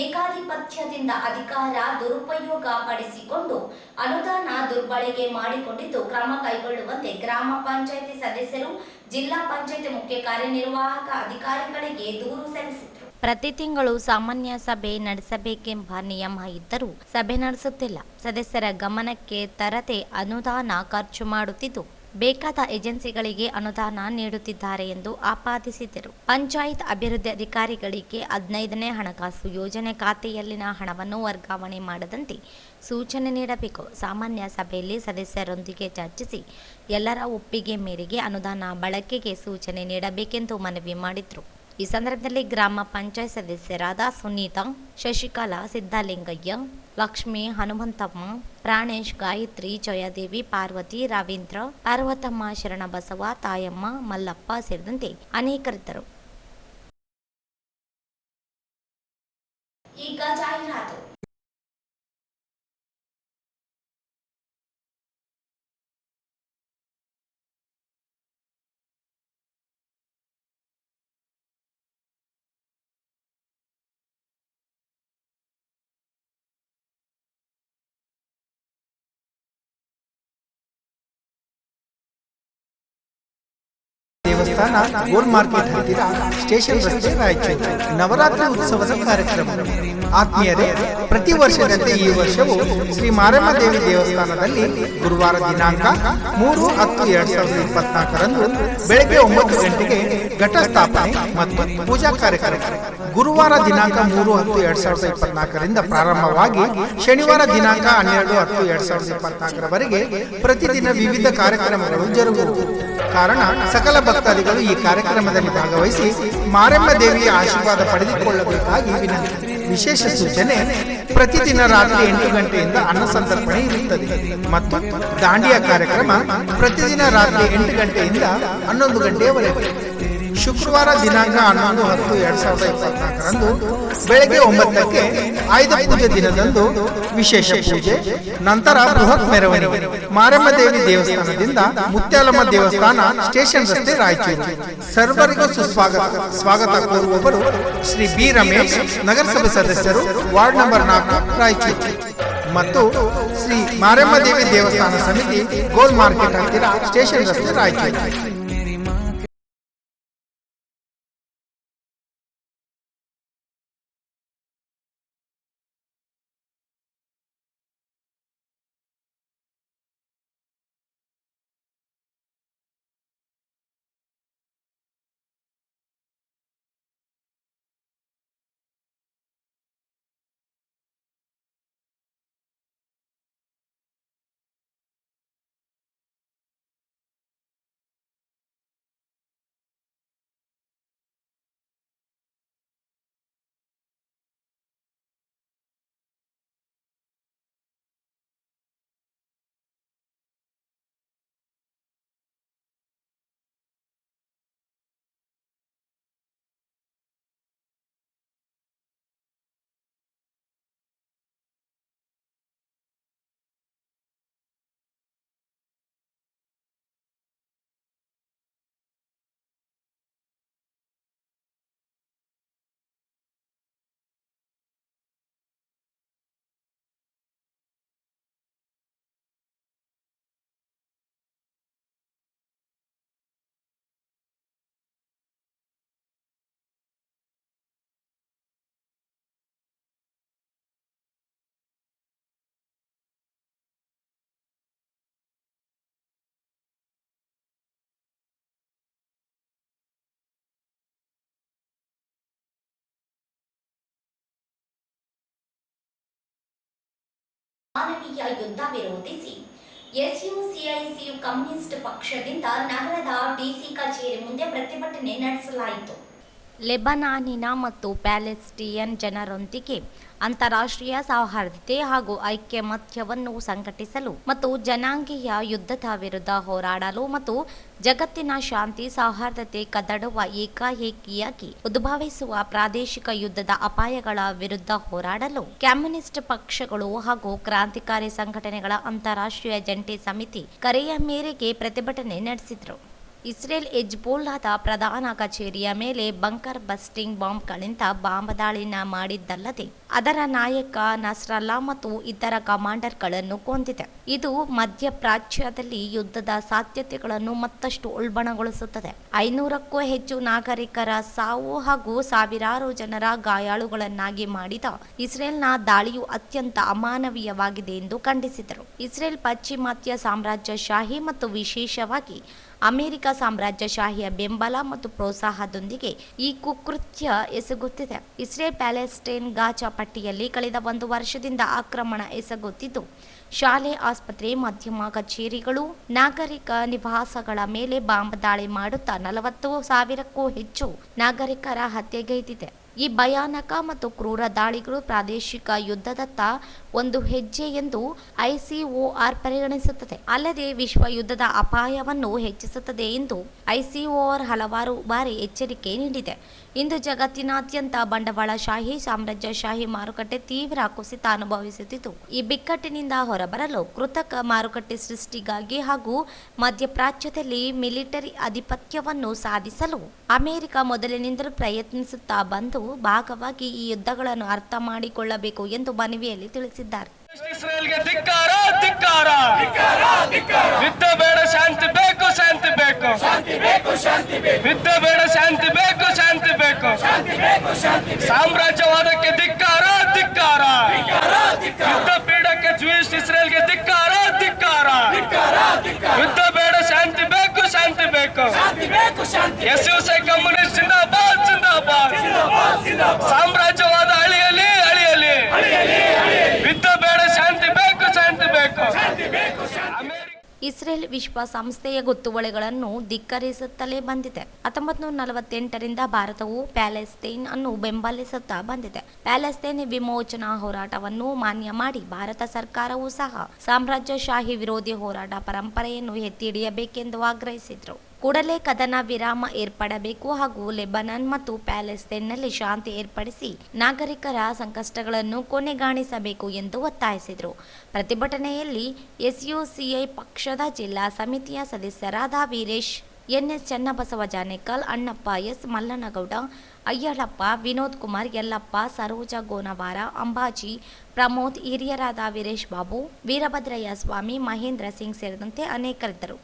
ಏಕಾಧಿಪತ್ಯದಿಂದ ಅಧಿಕಾರ ದುರುಪಯೋಗ ಪಡಿಸಿಕೊಂಡು ಅನುದಾನ ದುರ್ಬಳಕೆ ಮಾಡಿಕೊಂಡಿದ್ದು ಕ್ರಮ ಕೈಗೊಳ್ಳುವಂತೆ ಗ್ರಾಮ ಪಂಚಾಯಿತಿ ಸದಸ್ಯರು ಜಿಲ್ಲಾ ಪಂಚಾಯಿತಿ ಮುಖ್ಯ ಕಾರ್ಯನಿರ್ವಾಹಕ ಅಧಿಕಾರಿಗಳಿಗೆ ದೂರು ಸಲ್ಲಿಸಿದರು. ಪ್ರತಿ ತಿಂಗಳು ಸಾಮಾನ್ಯ ಸಭೆ ನಡೆಸಬೇಕೆಂಬ ನಿಯಮ ಇದ್ದರೂ ಸಭೆ ನಡೆಸುತ್ತಿಲ್ಲ. ಸದಸ್ಯರ ಗಮನಕ್ಕೆ ತರದೆ ಅನುದಾನ ಖರ್ಚು ಮಾಡುತ್ತಿದ್ದು ಬೇಕಾದ ಏಜೆನ್ಸಿಗಳಿಗೆ ಅನುದಾನ ನೀಡುತ್ತಿದ್ದಾರೆ ಎಂದು ಆಪಾದಿಸಿದರು. ಪಂಚಾಯತ್ ಅಭಿವೃದ್ಧಿ ಅಧಿಕಾರಿಗಳಿಗೆ 15ನೇ ಹಣಕಾಸು ಯೋಜನೆ ಖಾತೆಯಲ್ಲಿನ ಹಣವನ್ನು ವರ್ಗಾವಣೆ ಮಾಡದಂತೆ ಸೂಚನೆ ನೀಡಬೇಕು. ಸಾಮಾನ್ಯ ಸಭೆಯಲ್ಲಿ ಸದಸ್ಯರೊಂದಿಗೆ ಚರ್ಚಿಸಿ ಎಲ್ಲರ ಒಪ್ಪಿಗೆ ಮೇರೆಗೆ ಅನುದಾನ ಬಳಕೆಗೆ ಸೂಚನೆ ನೀಡಬೇಕೆಂದು ಮನವಿ ಮಾಡಿದರು. ಈ ಸಂದರ್ಭದಲ್ಲಿ ಗ್ರಾಮ ಪಂಚಾಯತ್ ಸದಸ್ಯರಾದ ಸುನೀತಾ, ಶಶಿಕಲಾ, ಸಿದ್ದಲಿಂಗಯ್ಯ, ಲಕ್ಷ್ಮಿ, ಹನುಮಂತಮ್ಮ, ಪ್ರಾಣೇಶ್, ಗಾಯತ್ರಿ, ಜಯದೇವಿ, ಪಾರ್ವತಿ, ರವೀಂದ್ರ, ಪಾರ್ವತಮ್ಮ, ಶರಣಬಸವ, ತಾಯಮ್ಮ, ಮಲ್ಲಪ್ಪ ಸೇರಿದಂತೆ ಅನೇಕರಿದ್ದರು. ಈಗ ಜಾಹೀರಾತು. ದೇವಸ್ಥಾನ ಗೋಲ್ ಮಾರ್ಕೆಟ್ ಹತ್ತಿರ ಸ್ಟೇಷನ್ ರಸ್ತೆ ರಾಯಚೂರು. ನವರಾತ್ರಿ ಉತ್ಸವದ ಕಾರ್ಯಕ್ರಮ. ಆತ್ಮೀಯರೇ, ಪ್ರತಿ ವರ್ಷದಂತೆ ಈ ವರ್ಷವೂ ಶ್ರೀ ಮಾರಮ್ಮ ದೇವಿ ದೇವಸ್ಥಾನದಲ್ಲಿ ಗುರುವಾರ ದಿನಾಂಕ 3/10/2024 ಬೆಳಗ್ಗೆ 9 ಗಂಟೆಗೆ ಘಟ ಸ್ಥಾಪನೆ ಮತ್ತು ಪೂಜಾ ಕಾರ್ಯಕ್ರಮ. ಗುರುವಾರ ದಿನಾಂಕ 3/10/2024 ಪ್ರಾರಂಭವಾಗಿ ಶನಿವಾರ ದಿನಾಂಕ 12/10/2024 ಪ್ರತಿದಿನ ವಿವಿಧ ಕಾರ್ಯಕ್ರಮಗಳು ಜರುಗುವುದು. ಕಾರಣ ಸಕಲ ಭಕ್ತಾದಿಗಳು ಈ ಕಾರ್ಯಕ್ರಮದಲ್ಲಿ ಭಾಗವಹಿಸಿ ಮಾರಮ್ಮ ದೇವಿಯ ಆಶೀರ್ವಾದ ಪಡೆದುಕೊಳ್ಳಬೇಕಾಗಿ ವಿನಂತಿ. ವಿಶೇಷ ಸೂಚನೆ: ಪ್ರತಿದಿನ ರಾತ್ರಿ 8 ಗಂಟೆಯಿಂದ ಅನ್ನ ಸಂತರ್ಪಣೆ ಇರುತ್ತದೆ ಮತ್ತು ದಾಂಡಿಯಾ ಕಾರ್ಯಕ್ರಮ ಪ್ರತಿದಿನ ರಾತ್ರಿ 8 ಗಂಟೆಯಿಂದ 11 ಗಂಟೆಯವರೆಗೆ. ಶುಕ್ರವಾರ ದಿನಾಂಕ 11/10/2024 ಬೆಳಗ್ಗೆ 9ಕ್ಕೆ ಆಯುಧ ಪೂಜೆ ದಿನದಂದು ವಿಶೇಷ ಪೂಜೆ, ನಂತರ ಬೃಹತ್ ಮೆರವಣಿಗೆ ಮಾರಮ್ಮ ದೇವಿ ದೇವಸ್ಥಾನದಿಂದ ಮುತ್ಯಾಲಮ್ಮ ದೇವಸ್ಥಾನ ಸ್ಟೇಷನ್ ರಸ್ತೆ ರಾಯಚೂರು. ಸರ್ವರಿಗೂ ಸ್ವಾಗತ ಕೋರುವವರು ಶ್ರೀ ಬಿ ರಮೇಶ್, ನಗರಸಭೆ ಸದಸ್ಯರು, ವಾರ್ಡ್ ನಂಬರ್ 4 ರಾಯಚೂರು ಮತ್ತು ಶ್ರೀ ಮಾರಮ್ಮ ದೇವಿ ದೇವಸ್ಥಾನ ಸಮಿತಿ, ಗೋಲ್ ಮಾರ್ಕೆಟ್ ಹತ್ತಿರ ಸ್ಟೇಷನ್ ರಸ್ತೆ ರಾಯಚೂರು. ಮಾನವೀಯ ಯುದ್ಧ ವಿರೋಧಿಸಿ ಎಸ್ಯುಸಿಐಸಿಯು ಕಮ್ಯುನಿಸ್ಟ್ ಪಕ್ಷದಿಂದ ನಗರದ ಡಿಸಿ ಕಚೇರಿ ಮುಂದೆ ಪ್ರತಿಭಟನೆ ನಡೆಸಲಾಯಿತು. ಲೆಬನಾನಿನ ಮತ್ತು ಪ್ಯಾಲೆಸ್ಟಿಯನ್ ಜನರೊಂದಿಗೆ ಅಂತಾರಾಷ್ಟ್ರೀಯ ಸೌಹಾರ್ದತೆ ಹಾಗೂ ಐಕ್ಯಮತ್ಯವನ್ನು ಸಂಘಟಿಸಲು ಮತ್ತು ಜನಾಂಗೀಯ ಯುದ್ಧದ ವಿರುದ್ಧ ಹೋರಾಡಲು ಮತ್ತು ಜಗತ್ತಿನ ಶಾಂತಿ ಸೌಹಾರ್ದತೆ ಕದಡುವ ಏಕಾಏಕಿಯಾಗಿ ಉದ್ಭವಿಸುವ ಪ್ರಾದೇಶಿಕ ಯುದ್ಧದ ಅಪಾಯಗಳ ವಿರುದ್ಧ ಹೋರಾಡಲು ಕಮ್ಯುನಿಸ್ಟ್ ಪಕ್ಷಗಳು ಹಾಗೂ ಕ್ರಾಂತಿಕಾರಿ ಸಂಘಟನೆಗಳ ಅಂತಾರಾಷ್ಟ್ರೀಯ ಜಂಟಿ ಸಮಿತಿ ಕರೆಯ ಮೇರೆಗೆ ಪ್ರತಿಭಟನೆ ನಡೆಸಿದರು. ಇಸ್ರೇಲ್ ಹೆಜ್ಬೋಲಾದ ಪ್ರಧಾನ ಕಚೇರಿಯ ಮೇಲೆ ಬಂಕರ್ ಬಸ್ಟಿಂಗ್ ಬಾಂಬ್ಗಳಿಂದ ಬಾಂಬ್ ದಾಳಿನ ಮಾಡಿದ್ದಲ್ಲದೆ ಅದರ ನಾಯಕ ನಸ್ರಲ್ಲಾ ಮತ್ತು ಇತರ ಕಮಾಂಡರ್ಗಳನ್ನು ಕೊಂದಿದೆ. ಇದು ಮಧ್ಯಪ್ರಾಚ್ಯದಲ್ಲಿ ಯುದ್ಧದ ಸಾಧ್ಯತೆಗಳನ್ನು ಮತ್ತಷ್ಟು ಉಲ್ಬಣಗೊಳಿಸುತ್ತದೆ. 500ಕ್ಕೂ ಹೆಚ್ಚು ನಾಗರಿಕರ ಸಾವು ಹಾಗೂ ಸಾವಿರಾರು ಜನರ ಗಾಯಾಳುಗಳನ್ನಾಗಿ ಮಾಡಿದ ಇಸ್ರೇಲ್ನ ದಾಳಿಯು ಅತ್ಯಂತ ಅಮಾನವೀಯವಾಗಿದೆ ಎಂದು ಖಂಡಿಸಿದರು. ಇಸ್ರೇಲ್ ಪಾಶ್ಚಿಮಾತ್ಯ ಸಾಮ್ರಾಜ್ಯಶಾಹಿ ಮತ್ತು ವಿಶೇಷವಾಗಿ ಅಮೆರಿಕ ಸಾಮ್ರಾಜ್ಯಶಾಹಿಯ ಬೆಂಬಲ ಮತ್ತು ಪ್ರೋತ್ಸಾಹದೊಂದಿಗೆ ಈ ಕುಕೃತ್ಯ ಎಸಗುತ್ತಿದೆ. ಇಸ್ರೇಲ್ ಪ್ಯಾಲೆಸ್ಟೈನ್ ಗಾಜಾ ಪಟ್ಟಿಯಲ್ಲಿ ಕಳೆದ 1 ವರ್ಷದಿಂದ ಆಕ್ರಮಣ ಎಸಗುತ್ತಿದ್ದು ಶಾಲೆ, ಆಸ್ಪತ್ರೆ, ಮಾಧ್ಯಮ ಕಚೇರಿಗಳು, ನಾಗರಿಕ ನಿವಾಸಗಳ ಮೇಲೆ ಬಾಂಬ್ ದಾಳಿ ಮಾಡುತ್ತಾ 40,000ಕ್ಕೂ ಹೆಚ್ಚು ನಾಗರಿಕರ ಹತ್ಯೆಗೈದಿದೆ. ಈ ಭಯಾನಕ ಮತ್ತು ಕ್ರೂರ ದಾಳಿಗಳು ಪ್ರಾದೇಶಿಕ ಯುದ್ಧದತ್ತ ಒಂದು ಹೆಜ್ಜೆ ಎಂದು ಐಸಿಒಆರ್ ಪರಿಗಣಿಸುತ್ತದೆ, ಅಲ್ಲದೆ ವಿಶ್ವ ಯುದ್ಧದ ಅಪಾಯವನ್ನು ಹೆಚ್ಚಿಸುತ್ತದೆ ಎಂದು ಐಸಿಒಆರ್ ಹಲವಾರು ಬಾರಿ ಎಚ್ಚರಿಕೆ ನೀಡಿದೆ. ಇಂದು ಜಗತ್ತಿನಾದ್ಯಂತ ಬಂಡವಾಳಶಾಹಿ ಸಾಮ್ರಾಜ್ಯಶಾಹಿ ಮಾರುಕಟ್ಟೆ ತೀವ್ರ ಕುಸಿತ ಅನುಭವಿಸುತ್ತಿದ್ದು, ಈ ಬಿಕ್ಕಟ್ಟಿನಿಂದ ಹೊರಬರಲು ಕೃತಕ ಮಾರುಕಟ್ಟೆ ಸೃಷ್ಟಿಗಾಗಿ ಹಾಗೂ ಮಧ್ಯಪ್ರಾಚ್ಯದಲ್ಲಿ ಮಿಲಿಟರಿ ಆಧಿಪತ್ಯವನ್ನು ಸಾಧಿಸಲು ಅಮೆರಿಕ ಮೊದಲಿನಿಂದಲೂ ಪ್ರಯತ್ನಿಸುತ್ತಾ ಬಂದು ಭಾಗವಾಗಿ ಈ ಯುದ್ಧಗಳನ್ನು ಅರ್ಥ ಮಾಡಿಕೊಳ್ಳಬೇಕು ಎಂದು ಮನವಿಯಲ್ಲಿ ತಿಳಿಸಿದ್ದಾರೆ. ಇಸ್ರೇಲ್ಗೆ ಧಿಕ್ಕಾರ, ಧಿಕ್ಕಾರ, ಯುದ್ಧ ಬೇಡ, ಶಾಂತಿ ಬೇಕು, ಶಾಂತಿ ಬೇಕು, ಯುದ್ಧ ಬೇಡ, ಶಾಂತಿ ಬೇಕು, ಶಾಂತಿ ಬೇಕು, ಸಾಮ್ರಾಜ್ಯವಾದಕ್ಕೆ ಧಿಕ್ಕಾರ, ಧಿಕ್ಕಾರ, ಯುದ್ಧ ಪೀಡಕ್ಕೆ ಜೂಯಿಸ್ ಇಸ್ರೇಲ್ಗೆ ಧಿಕ್ಕಾರ, ಧಿಕ್ಕಾರ, ಯುದ್ಧ ಬೇಡ, ಶಾಂತಿ ಬೇಕು, ಶಾಂತಿ ಬೇಕು, ಎಸ್ಯುಸಿ ಕಮ್ಯುನಿಸ್ಟ್ ಜಿಂದಾಬಾದ್, ಜಿಂದಾಬಾದ್, ಸಾಮ್ರಾಜ್ಯವಾದ ಅಳಿಯಲಿ, ಅಳಿಯಲಿ, ಯುದ್ಧ ಬೇಡ, ಶಾಂತಿ ಬೇಕು, ಶಾಂತಿ ಬೇಕು. ಇಸ್ರೇಲ್ ವಿಶ್ವಸಂಸ್ಥೆಯ ಗೊತ್ತುವಳಿಗಳನ್ನು ಧಿಕ್ಕರಿಸುತ್ತಲೇ ಬಂದಿದೆ. 1948ರಿಂದ ಭಾರತವು ಪ್ಯಾಲೆಸ್ತೈನ್ ಅನ್ನು ಬೆಂಬಲಿಸುತ್ತಾ ಬಂದಿದೆ. ಪ್ಯಾಲೆಸ್ತೈನ್ ವಿಮೋಚನಾ ಹೋರಾಟವನ್ನು ಮಾನ್ಯ ಮಾಡಿ ಭಾರತ ಸರ್ಕಾರವೂ ಸಹ ಸಾಮ್ರಾಜ್ಯಶಾಹಿ ವಿರೋಧಿ ಹೋರಾಟ ಪರಂಪರೆಯನ್ನು ಎತ್ತಿ ಹಿಡಿಯಬೇಕೆಂದು ಆಗ್ರಹಿಸಿದರು. ಕೂಡಲೇ ಕದನ ವಿರಾಮ ಏರ್ಪಡಬೇಕು ಹಾಗೂ ಲೆಬನಾನ್ ಮತ್ತು ಪ್ಯಾಲೆಸ್ತೈನ್ನಲ್ಲಿ ಶಾಂತಿ ಏರ್ಪಡಿಸಿ ನಾಗರಿಕರ ಸಂಕಷ್ಟಗಳನ್ನು ಕೊನೆಗಾಣಿಸಬೇಕು ಎಂದು ಒತ್ತಾಯಿಸಿದರು. ಪ್ರತಿಭಟನೆಯಲ್ಲಿ ಎಸ್ಯುಸಿಐ ಪಕ್ಷದ ಜಿಲ್ಲಾ ಸಮಿತಿಯ ಸದಸ್ಯರಾದ ವೀರೇಶ್, ಎನ್ಎಸ್ ಚನ್ನಬಸವ ಜಾನೇಕಲ್, ಅಣ್ಣಪ್ಪ, ಎಸ್ ಮಲ್ಲನಗೌಡ, ಅಯ್ಯಳಪ್ಪ, ವಿನೋದ್ ಕುಮಾರ್, ಯಲ್ಲಪ್ಪ, ಸರೋಜ ಗೋನವಾರ, ಅಂಬಾಜಿ, ಪ್ರಮೋದ್, ಹಿರಿಯರಾದ ವೀರೇಶ್ ಬಾಬು, ವೀರಭದ್ರಯ್ಯ ಸ್ವಾಮಿ, ಮಹೇಂದ್ರ ಸಿಂಗ್ ಸೇರಿದಂತೆ ಅನೇಕರಿದ್ದರು.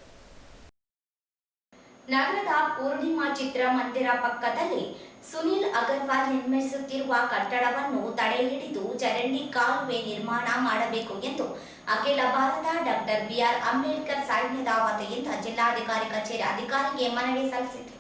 ನಗರದ ಪೂರ್ಣಿಮಾ ಚಿತ್ರಮಂದಿರ ಪಕ್ಕದಲ್ಲಿ ಸುನಿಲ್ ಅಗರ್ವಾಲ್ ನಿರ್ಮಿಸುತ್ತಿರುವ ಕಟ್ಟಡವನ್ನು ತಡೆ ಹಿಡಿದು ಚರಂಡಿ ಕಾಲುವೆ ನಿರ್ಮಾಣ ಮಾಡಬೇಕು ಎಂದು ಅಖಿಲ ಭಾರತ ಡಾಕ್ಟರ್ ಬಿಆರ್ ಅಂಬೇಡ್ಕರ್ ಸೈನ್ಯದ ವತಿಯಿಂದ ಜಿಲ್ಲಾಧಿಕಾರಿ ಕಚೇರಿ ಅಧಿಕಾರಿಗೆ ಮನವಿ ಸಲ್ಲಿಸಿದರು.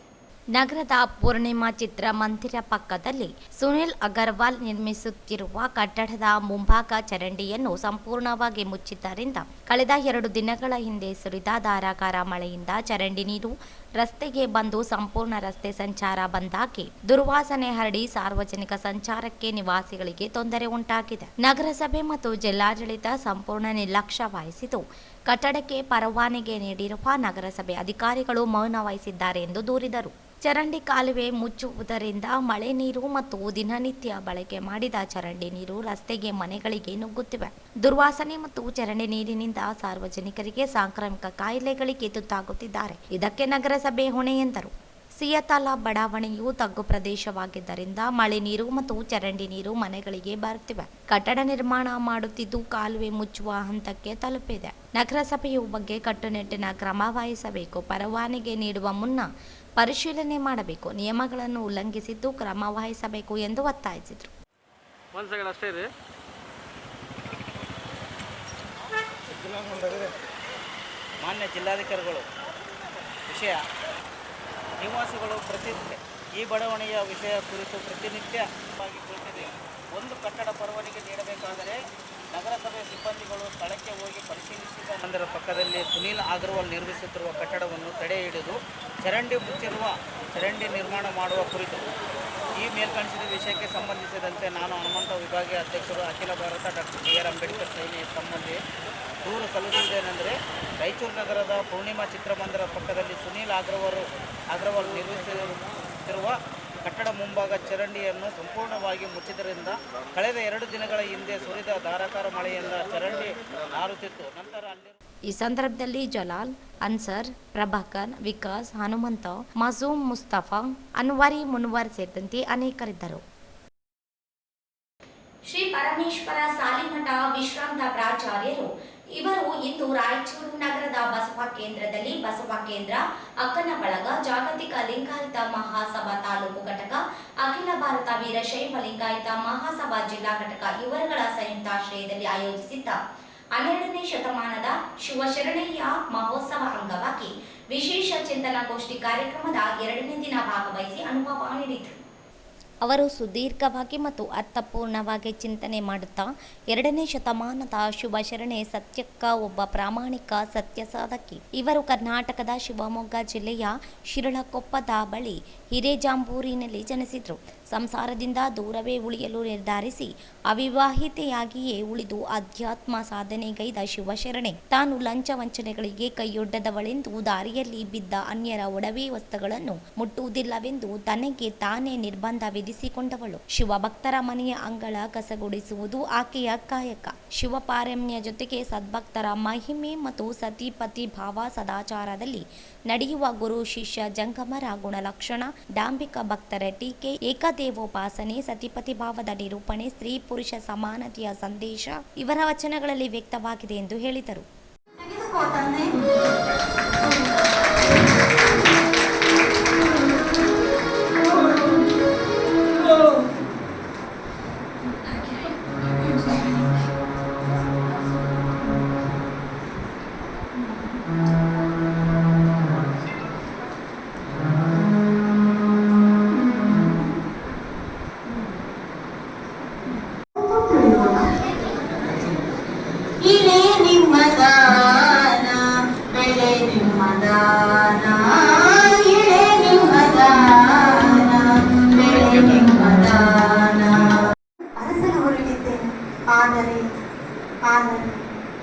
ನಗರದ ಪೂರ್ಣಿಮಾ ಚಿತ್ರಮಂದಿರ ಪಕ್ಕದಲ್ಲಿ ಸುನಿಲ್ ಅಗರ್ವಾಲ್ ನಿರ್ಮಿಸುತ್ತಿರುವ ಕಟ್ಟಡದ ಮುಂಭಾಗ ಚರಂಡಿಯನ್ನು ಸಂಪೂರ್ಣವಾಗಿ ಮುಚ್ಚಿದ್ದರಿಂದ ಕಳೆದ 2 ದಿನಗಳ ಹಿಂದೆ ಸುರಿದ ಧಾರಾಕಾರ ಮಳೆಯಿಂದ ಚರಂಡಿ ನೀರು ರಸ್ತೆಗೆ ಬಂದು ಸಂಪೂರ್ಣ ರಸ್ತೆ ಸಂಚಾರ ಬಂದಾಗಿ ದುರ್ವಾಸನೆ ಹರಡಿ ಸಾರ್ವಜನಿಕ ಸಂಚಾರಕ್ಕೆ ನಿವಾಸಿಗಳಿಗೆ ತೊಂದರೆ ಉಂಟಾಗಿದೆ. ನಗರಸಭೆ ಮತ್ತು ಜಿಲ್ಲಾಡಳಿತ ಸಂಪೂರ್ಣ ನಿರ್ಲಕ್ಷ್ಯ ವಹಿಸಿದ್ದು ಕಟ್ಟಡಕ್ಕೆ ಪರವಾನಗಿ ನೀಡಿರುವ ನಗರಸಭೆ ಅಧಿಕಾರಿಗಳು ಮೌನ ವಹಿಸಿದ್ದಾರೆ ಎಂದು ದೂರಿದರು. ಚರಂಡಿ ಕಾಲುವೆ ಮುಚ್ಚುವುದರಿಂದ ಮಳೆ ನೀರು ಮತ್ತು ದಿನನಿತ್ಯ ಬಳಕೆ ಮಾಡಿದ ಚರಂಡಿ ನೀರು ರಸ್ತೆಗೆ, ಮನೆಗಳಿಗೆ ನುಗ್ಗುತ್ತಿವೆ. ದುರ್ವಾಸನೆ ಮತ್ತು ಚರಂಡಿ ನೀರಿನಿಂದ ಸಾರ್ವಜನಿಕರಿಗೆ ಸಾಂಕ್ರಾಮಿಕ ಕಾಯಿಲೆಗಳಿಗೆ ತುತ್ತಾಗುತ್ತಿದ್ದಾರೆ. ಇದಕ್ಕೆ ನಗರಸಭೆ ಹೊಣೆ ಎಂದರು. ಸಿಯತಾಲ ಬಡಾವಣೆಯು ತಗ್ಗು ಪ್ರದೇಶವಾಗಿದ್ದರಿಂದ ಮಳೆ ನೀರು ಮತ್ತು ಚರಂಡಿ ನೀರು ಮನೆಗಳಿಗೆ ಬರುತ್ತಿವೆ. ಕಟ್ಟಡ ನಿರ್ಮಾಣ ಮಾಡುತ್ತಿದ್ದು ಕಾಲುವೆ ಮುಚ್ಚುವ ಹಂತಕ್ಕೆ ತಲುಪಿದೆ. ನಗರಸಭೆಯು ಬಗ್ಗೆ ಕಟ್ಟುನಿಟ್ಟಿನ ಕ್ರಮ ವಹಿಸಬೇಕು. ಪರವಾನಗಿ ನೀಡುವ ಮುನ್ನ ಪರಿಶೀಲನೆ ಮಾಡಬೇಕು. ನಿಯಮಗಳನ್ನು ಉಲ್ಲಂಘಿಸಿದ್ದು ಕ್ರಮ ವಹಿಸಬೇಕು ಎಂದು ಒತ್ತಾಯಿಸಿದರು. ಮಾನ್ಯ ಜಿಲ್ಲಾಧಿಕಾರಿಗಳು, ವಿಷಯ ನಿವಾಸಿಗಳು ಪ್ರತಿನಿತ್ಯ ಈ ಬಡಾವಣೆಯ ವಿಷಯ ಕುರಿತು ಪ್ರತಿನಿತ್ಯವಾಗಿ ಕುಳಿತಿದೆ. ಒಂದು ಕಟ್ಟಡ ಪರವಾನಗಿ ನೀಡಬೇಕಾದರೆ ನಗರಸಭೆ ಸಿಬ್ಬಂದಿಗಳು ಸ್ಥಳಕ್ಕೆ ಹೋಗಿ ಪರಿಶೀಲಿಸಿದ ನಂತರ ಪಕ್ಕದಲ್ಲಿ ಸುನೀಲ್ ಅಗರ್ವಾಲ್ ನಿರ್ಮಿಸುತ್ತಿರುವ ಕಟ್ಟಡವನ್ನು ತಡೆ ಹಿಡಿದು ಚರಂಡಿ ಮುಚ್ಚಿರುವ ಚರಂಡಿ ನಿರ್ಮಾಣ ಮಾಡುವ ಕುರಿತು ಈ ಮೇಲ್ಕಾಣಿಸಿದ ವಿಷಯಕ್ಕೆ ಸಂಬಂಧಿಸಿದಂತೆ ನಾನು ಹನುಮಂತ ವಿಭಾಗೀಯ ಅಧ್ಯಕ್ಷರು ಅಖಿಲ ಭಾರತ ಡಾಕ್ಟರ್ ಬಿಆರ್ ಅಂಬೇಡ್ಕರ್ ಸೈನ್ಯ ಸಂಬಂಧಿ ದೂರು ಸಲ್ಲಿಸುವುದೇನೆಂದರೆ, ರಾಯಚೂರು ನಗರದ ಪೂರ್ಣಿಮಾ ಚಿತ್ರಮಂದಿರ ಪಕ್ಕದಲ್ಲಿ ಸುನೀಲ್ ಅಗರ್ವಾಲ್ ನಿರ್ಮಿಸುತ್ತಿರುವ ಕಟ್ಟಡ ಮುಂಭಾಗ ಚರಂಡಿಯನ್ನು ಸಂಪೂರ್ಣವಾಗಿ ಮುಚ್ಚಿದ್ದರಿಂದ ಕಳೆದ 2 ದಿನಗಳ ಹಿಂದೆ ಸುರಿದ ಧಾರಾಕಾರ ಮಳೆಯಿಂದ ಚರಂಡಿ ನಾರುತ್ತಿತ್ತು. ನಂತರ ಈ ಸಂದರ್ಭದಲ್ಲಿ ಜಲಾಲ್, ಅನ್ಸರ್, ಪ್ರಭಾಕರ್, ವಿಕಾಸ್, ಹನುಮಂತ, ಮಜೂಮ್, ಮುಸ್ತಫಾ, ಅನ್ವರಿ, ಮುನ್ವರ್ ಸೇರಿದಂತೆ ಅನೇಕರಿದ್ದರು. ಶ್ರೀ ಪರಮೇಶ್ವರ ಸಾಲಿಮಠ ವಿಶ್ರಾಂತ ಪ್ರಾಚಾರ್ಯರು ಇವರು ಇಂದು ರಾಯಚೂರು ನಗರದ ಬಸವ ಕೇಂದ್ರದಲ್ಲಿ ಬಸವ ಕೇಂದ್ರ, ಅಕ್ಕನ ಬಳಗ, ಜಾಗತಿಕ ಲಿಂಗಾಯತ ಮಹಾಸಭಾ ತಾಲೂಕು ಘಟಕ, ಅಖಿಲ ಭಾರತ ವೀರಶೈವ ಲಿಂಗಾಯತ ಮಹಾಸಭಾ ಜಿಲ್ಲಾ ಘಟಕ ಇವರುಗಳ ಸಂಯುಕ್ತಾಶ್ರಯದಲ್ಲಿ ಆಯೋಜಿಸಿದ್ದ 12ನೇ ಶತಮಾನದ ಶಿವಶರಣಯ್ಯ ಮಹೋತ್ಸವ ಅಂಗವಾಗಿ ವಿಶೇಷ ಚಿಂತನಗೋಷ್ಠಿ ಕಾರ್ಯಕ್ರಮದ 2ನೇ ದಿನ ಭಾಗವಹಿಸಿ ಅನುಭವ ನೀಡಿದರು. ಅವರು ಸುದೀರ್ಘವಾಗಿ ಮತ್ತು ಅರ್ಥಪೂರ್ಣವಾಗಿ ಚಿಂತನೆ ಮಾಡುತ್ತಾ 2ನೇ ಶತಮಾನದ ಶಿವಶರಣೆ ಸತ್ಯಕ್ಕ ಒಬ್ಬ ಪ್ರಾಮಾಣಿಕ ಸತ್ಯ ಸಾಧಕಿ. ಇವರು ಕರ್ನಾಟಕದ ಶಿವಮೊಗ್ಗ ಜಿಲ್ಲೆಯ ಶಿರಳಕೊಪ್ಪದ ಬಳಿ ಹಿರೇಜಾಂಬೂರಿನಲ್ಲಿ ಜನಿಸಿದರು. ಸಂಸಾರದಿಂದ ದೂರವೇ ಉಳಿಯಲು ನಿರ್ಧರಿಸಿ ಅವಿವಾಹಿತೆಯಾಗಿಯೇ ಉಳಿದು ಅಧ್ಯಾತ್ಮ ಸಾಧನೆಗೈದ ಶಿವಶರಣೆ ತಾನು ಲಂಚ ವಂಚನೆಗಳಿಗೆ ಕೈಯೊಡ್ಡದವಳೆಂದು, ದಾರಿಯಲ್ಲಿ ಬಿದ್ದ ಅನ್ಯರ ಒಡವೆ ವಸ್ತುಗಳನ್ನು ಮುಟ್ಟುವುದಿಲ್ಲವೆಂದು ತನಗೆ ತಾನೇ ನಿರ್ಬಂಧ ವಿಧಿಸಿಕೊಂಡವಳು. ಶಿವಭಕ್ತರ ಮನೆಯ ಅಂಗಳ ಕಸಗುಡಿಸುವುದು ಆಕೆಯ ಕಾಯಕ. ಶಿವಪಾರಮ್ಯ ಜೊತೆಗೆ ಸದ್ಭಕ್ತರ ಮಹಿಮೆ ಮತ್ತು ಸತಿಪತಿ ಭಾವ ಸದಾಚಾರದಲ್ಲಿ ನಡೆಯುವ ಗುರು ಶಿಷ್ಯ ಜಂಗಮರ ಗುಣಲಕ್ಷಣ, ಡಾಂಬಿಕ ಭಕ್ತರ ಟೀಕೆ, ಏಕದೇವೋಪಾಸನೆ, ಸತಿಪತಿ ಭಾವದ ನಿರೂಪಣೆ, ಸ್ತ್ರೀ ಪುರುಷ ಸಮಾನತೆಯ ಸಂದೇಶ ಇವರ ವಚನಗಳಲ್ಲಿ ವ್ಯಕ್ತವಾಗಿದೆ ಎಂದು ಹೇಳಿದರು.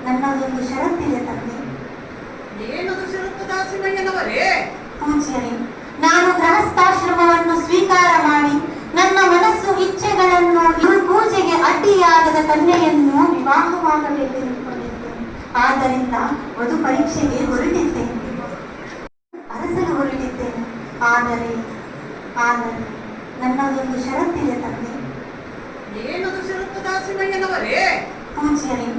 ನನ್ನದೊಂದು ಷರತ್ತಿದೆ ತಂದೆ. ಏನದು ಷರತ್ತು ದಾಸಿಮಯ್ಯನವರೇ? ಪೂಜ್ಯರೇ, ನಾನು ಗೃಹಸ್ಥಾಶ್ರಮವನ್ನು ಸ್ವೀಕಾರ ಮಾಡಿ ನನ್ನ ಮನಸ್ಸು ಇಚ್ಛೆಗಳನ್ನು ಪೂಜೆಗೆ ಅಡ್ಡಿಯಾಗದ ಕನ್ಯೆಯನ್ನು ವಿವಾಹವಾಗಬೇಕೆಂದುಕೊಂಡಿದ್ದೇನೆ. ಆದ್ದರಿಂದ ವಧು ಪರೀಕ್ಷೆಗೆ ಹೊರಟಿದ್ದೇನೆ. ಅರಸಲು ಹೊರಟಿದ್ದೇನೆ. ಆದರೆ ನನ್ನದೊಂದು ಷರತ್ತಿದೆ ತಂದೆ. ಏನದು ಷರತ್ತು ದಾಸಿಮಯ್ಯನವರೇ? ಪೂಜ್ಯರೇ,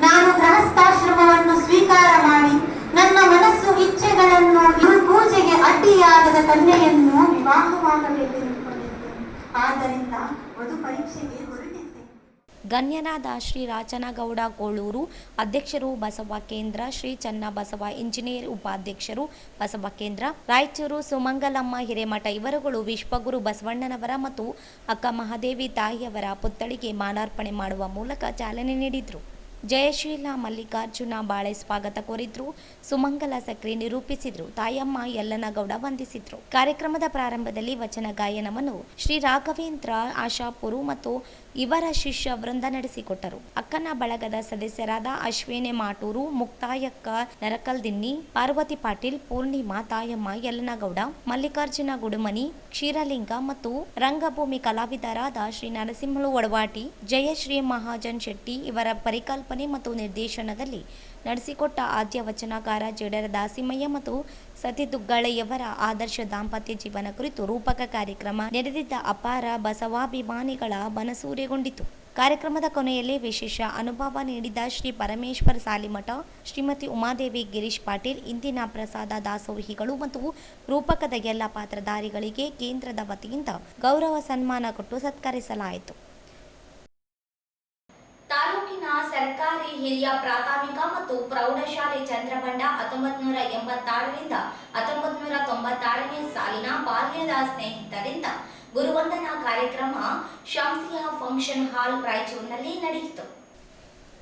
ನಾನು ಗೃಹಸ್ಥಾಶ್ರಮವನ್ನು ಸ್ವೀಕಾರ ಮಾಡಿ ನನ್ನ ಮನಸ್ಸು ಇಚ್ಛೆಗಳನ್ನು ಪೂಜೆಗೆ ಅಡ್ಡಿಯಾಗದ ಕನ್ಯೆಯನ್ನು ವಿವಾಹವಾಗಬೇಕೆಂದುಕೊಂಡಿದ್ದೇನೆ. ಆದ್ದರಿಂದ ವಧು ಪರೀಕ್ಷೆಗೆ ಹೊರಟಿದ್ದೇನೆ. ಗಣ್ಯರಾದ ಶ್ರೀ ರಾಚನಗೌಡ ಕೋಳೂರು ಅಧ್ಯಕ್ಷರು ಬಸವ ಕೇಂದ್ರ, ಶ್ರೀ ಚನ್ನಬಸವ ಇಂಜಿನಿಯರ್ ಉಪಾಧ್ಯಕ್ಷರು ಬಸವ ಕೇಂದ್ರ ರಾಯಚೂರು, ಸುಮಂಗಲಮ್ಮ ಹಿರೇಮಠ ಇವರುಗಳು ವಿಶ್ವಗುರು ಬಸವಣ್ಣನವರ ಮತ್ತು ಅಕ್ಕ ಮಹಾದೇವಿ ತಾಯಿಯವರ ಪುತ್ಥಳಿಗೆ ಮಾಲಾರ್ಪಣೆ ಮಾಡುವ ಮೂಲಕ ಚಾಲನೆ ನೀಡಿದರು. ಜಯಶೀಲ ಮಲ್ಲಿಕಾರ್ಜುನ ಬಾಳೆ ಸ್ವಾಗತ ಕೋರಿದ್ರು. ಸುಮಂಗಲ ಸಕ್ರಿ ನಿರೂಪಿಸಿದ್ರು. ತಾಯಮ್ಮ ಯಲ್ಲನಗೌಡ ವಂದಿಸಿದ್ರು. ಕಾರ್ಯಕ್ರಮದ ಪ್ರಾರಂಭದಲ್ಲಿ ವಚನ ಗಾಯನವನ್ನು ಶ್ರೀ ರಾಘವೇಂದ್ರ ಆಶಾಪುರು ಮತ್ತು ಇವರ ಶಿಷ್ಯ ವೃಂದ ನಡೆಸಿಕೊಟ್ಟರು. ಅಕ್ಕನ ಬಳಗದ ಸದಸ್ಯರಾದ ಅಶ್ವಿನಿ ಮಾಟೂರು, ಮುಕ್ತಾಯಕ್ಕ ನರಕಲ್ದಿನ್ನಿ, ಪಾರ್ವತಿ ಪಾಟೀಲ್, ಪೂರ್ಣಿಮಾ, ತಾಯಮ್ಮ ಯಲ್ಲನಗೌಡ, ಮಲ್ಲಿಕಾರ್ಜುನ ಗುಡುಮನಿ, ಕ್ಷೀರಲಿಂಗ ಮತ್ತು ರಂಗಭೂಮಿ ಕಲಾವಿದರಾದ ಶ್ರೀ ನರಸಿಂಹಳು ವಡವಾಟಿ, ಜಯಶ್ರೀ ಮಹಾಜನ್ ಶೆಟ್ಟಿ ಇವರ ಪರಿಕಲ್ಪನೆ ಮತ್ತು ನಿರ್ದೇಶನದಲ್ಲಿ ನಡೆಸಿಕೊಟ್ಟ ಆದ್ಯ ವಚನಕಾರ ಜೇಡರ ದಾಸಿಮಯ್ಯ ಮತ್ತು ಸತಿ ದುಗ್ಗಳೆಯವರ ಆದರ್ಶ ದಾಂಪತ್ಯ ಜೀವನ ಕುರಿತು ರೂಪಕ ಕಾರ್ಯಕ್ರಮ ನೆರೆದಿದ್ದ ಅಪಾರ ಬಸವಾಭಿಮಾನಿಗಳ ಮನಸೂರೆಗೊಂಡಿತು. ಕಾರ್ಯಕ್ರಮದ ಕೊನೆಯಲ್ಲಿ ವಿಶೇಷ ಅನುಭವ ನೀಡಿದ ಶ್ರೀ ಪರಮೇಶ್ವರ ಸಾಲಿಮಠ, ಶ್ರೀಮತಿ ಉಮಾದೇವಿ ಗಿರೀಶ್ ಪಾಟೀಲ್, ಇಂದಿನ ಪ್ರಸಾದ ದಾಸೋಹಿಗಳು ಮತ್ತು ರೂಪಕದ ಎಲ್ಲ ಪಾತ್ರಧಾರಿಗಳಿಗೆ ಕೇಂದ್ರದ ವತಿಯಿಂದ ಗೌರವ ಸನ್ಮಾನ ಕೊಟ್ಟು ಸತ್ಕರಿಸಲಾಯಿತು. ತಾಲೂಕಿನ ಸರ್ಕಾರಿ ಹಿರಿಯ ಪ್ರಾಥಮಿಕ ಮತ್ತು ಪ್ರೌಢಶಾಲೆ ಚಂದ್ರಬಂಡ 1986ರಿಂದ 1996ನೇ ಸಾಲಿನ ಬಾಲ್ಯದ ಸ್ನೇಹಿತರಿಂದ ಗುರುವಂದನಾ ಕಾರ್ಯಕ್ರಮ ಶಂಸಿಯಾ ಫಂಕ್ಷನ್ ಹಾಲ್ ರಾಯಚೂರಿನಲ್ಲಿ ನಡೆಯಿತು.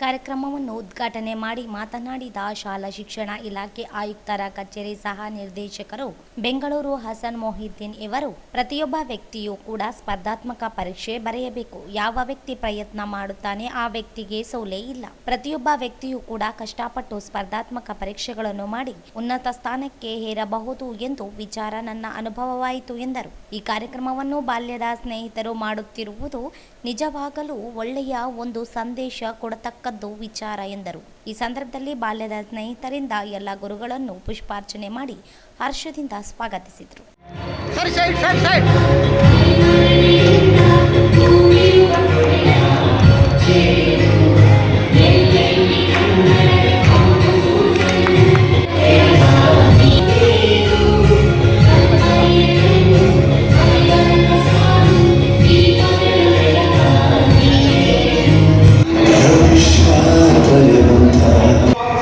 ಕಾರ್ಯಕ್ರಮವನ್ನು ಉದ್ಘಾಟನೆ ಮಾಡಿ ಮಾತನಾಡಿದ ಶಾಲಾ ಶಿಕ್ಷಣ ಇಲಾಖೆ ಆಯುಕ್ತರ ಕಚೇರಿ ಸಹ ನಿರ್ದೇಶಕರು ಬೆಂಗಳೂರು ಹಸನ್ ಮೊಹಿದ್ದೀನ್ ಇವರು, ಪ್ರತಿಯೊಬ್ಬ ವ್ಯಕ್ತಿಯೂ ಕೂಡ ಸ್ಪರ್ಧಾತ್ಮಕ ಪರೀಕ್ಷೆ ಬರೆಯಬೇಕು. ಯಾವ ವ್ಯಕ್ತಿ ಪ್ರಯತ್ನ ಮಾಡುತ್ತಾನೆ ಆ ವ್ಯಕ್ತಿಗೆ ಸೋಲೇ ಇಲ್ಲ. ಪ್ರತಿಯೊಬ್ಬ ವ್ಯಕ್ತಿಯೂ ಕೂಡ ಕಷ್ಟಪಟ್ಟು ಸ್ಪರ್ಧಾತ್ಮಕ ಪರೀಕ್ಷೆಗಳನ್ನು ಮಾಡಿ ಉನ್ನತ ಸ್ಥಾನಕ್ಕೆ ಏರಬಹುದು ಎಂದು ವಿಚಾರ ನನ್ನ ಅನುಭವವಾಯಿತು ಎಂದರು. ಈ ಕಾರ್ಯಕ್ರಮವನ್ನು ಬಾಲ್ಯದ ಸ್ನೇಹಿತರು ಮಾಡುತ್ತಿರುವುದು ನಿಜವಾಗಲೂ ಒಳ್ಳೆಯ ಒಂದು ಸಂದೇಶ ಕೊಡತಕ್ಕ ಮಾಡುವಂಥದ್ದು ವಿಚಾರ ಎಂದರು. ಈ ಸಂದರ್ಭದಲ್ಲಿ ಬಾಲ್ಯದ ಸ್ನೇಹಿತರಿಂದ ಎಲ್ಲ ಗುರುಗಳನ್ನು ಪುಷ್ಪಾರ್ಚನೆ ಮಾಡಿ ಹರ್ಷದಿಂದ ಸ್ವಾಗತಿಸಿದರು.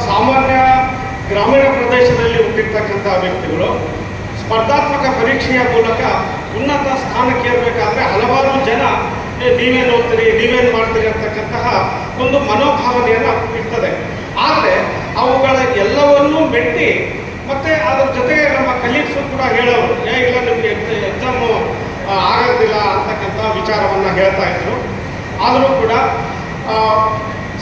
ಸಾಮಾನ್ಯ ಗ್ರಾಮೀಣ ಪ್ರದೇಶದಲ್ಲಿ ಹುಟ್ಟಿರ್ತಕ್ಕಂಥ ವ್ಯಕ್ತಿಗಳು ಸ್ಪರ್ಧಾತ್ಮಕ ಪರೀಕ್ಷೆಯ ಮೂಲಕ ಉನ್ನತ ಸ್ಥಾನಕ್ಕೆ ಏರಬೇಕಾದ್ರೆ ಹಲವಾರು ಜನ ನೀವೇನು ಓದ್ತೀರಿ, ನೀವೇನು ಮಾಡ್ತೀರಿ ಅಂತಕ್ಕಂತಹ ಒಂದು ಮನೋಭಾವನೆಯನ್ನು ಇರ್ತದೆ. ಆದರೆ ಅವುಗಳ ಎಲ್ಲವನ್ನೂ ಮೆಟ್ಟಿ ಮತ್ತೆ ಅದರ ಜೊತೆಗೆ ನಮ್ಮ ಕಲೀಗ್ಸು ಕೂಡ ಹೇಳೋರು, ಇಲ್ಲ ನಿಮಗೆ ಎಕ್ಸಾಮು ಆಗೋದಿಲ್ಲ ಅಂತಕ್ಕಂಥ ವಿಚಾರವನ್ನು ಹೇಳ್ತಾ ಇದ್ರು. ಆದರೂ ಕೂಡ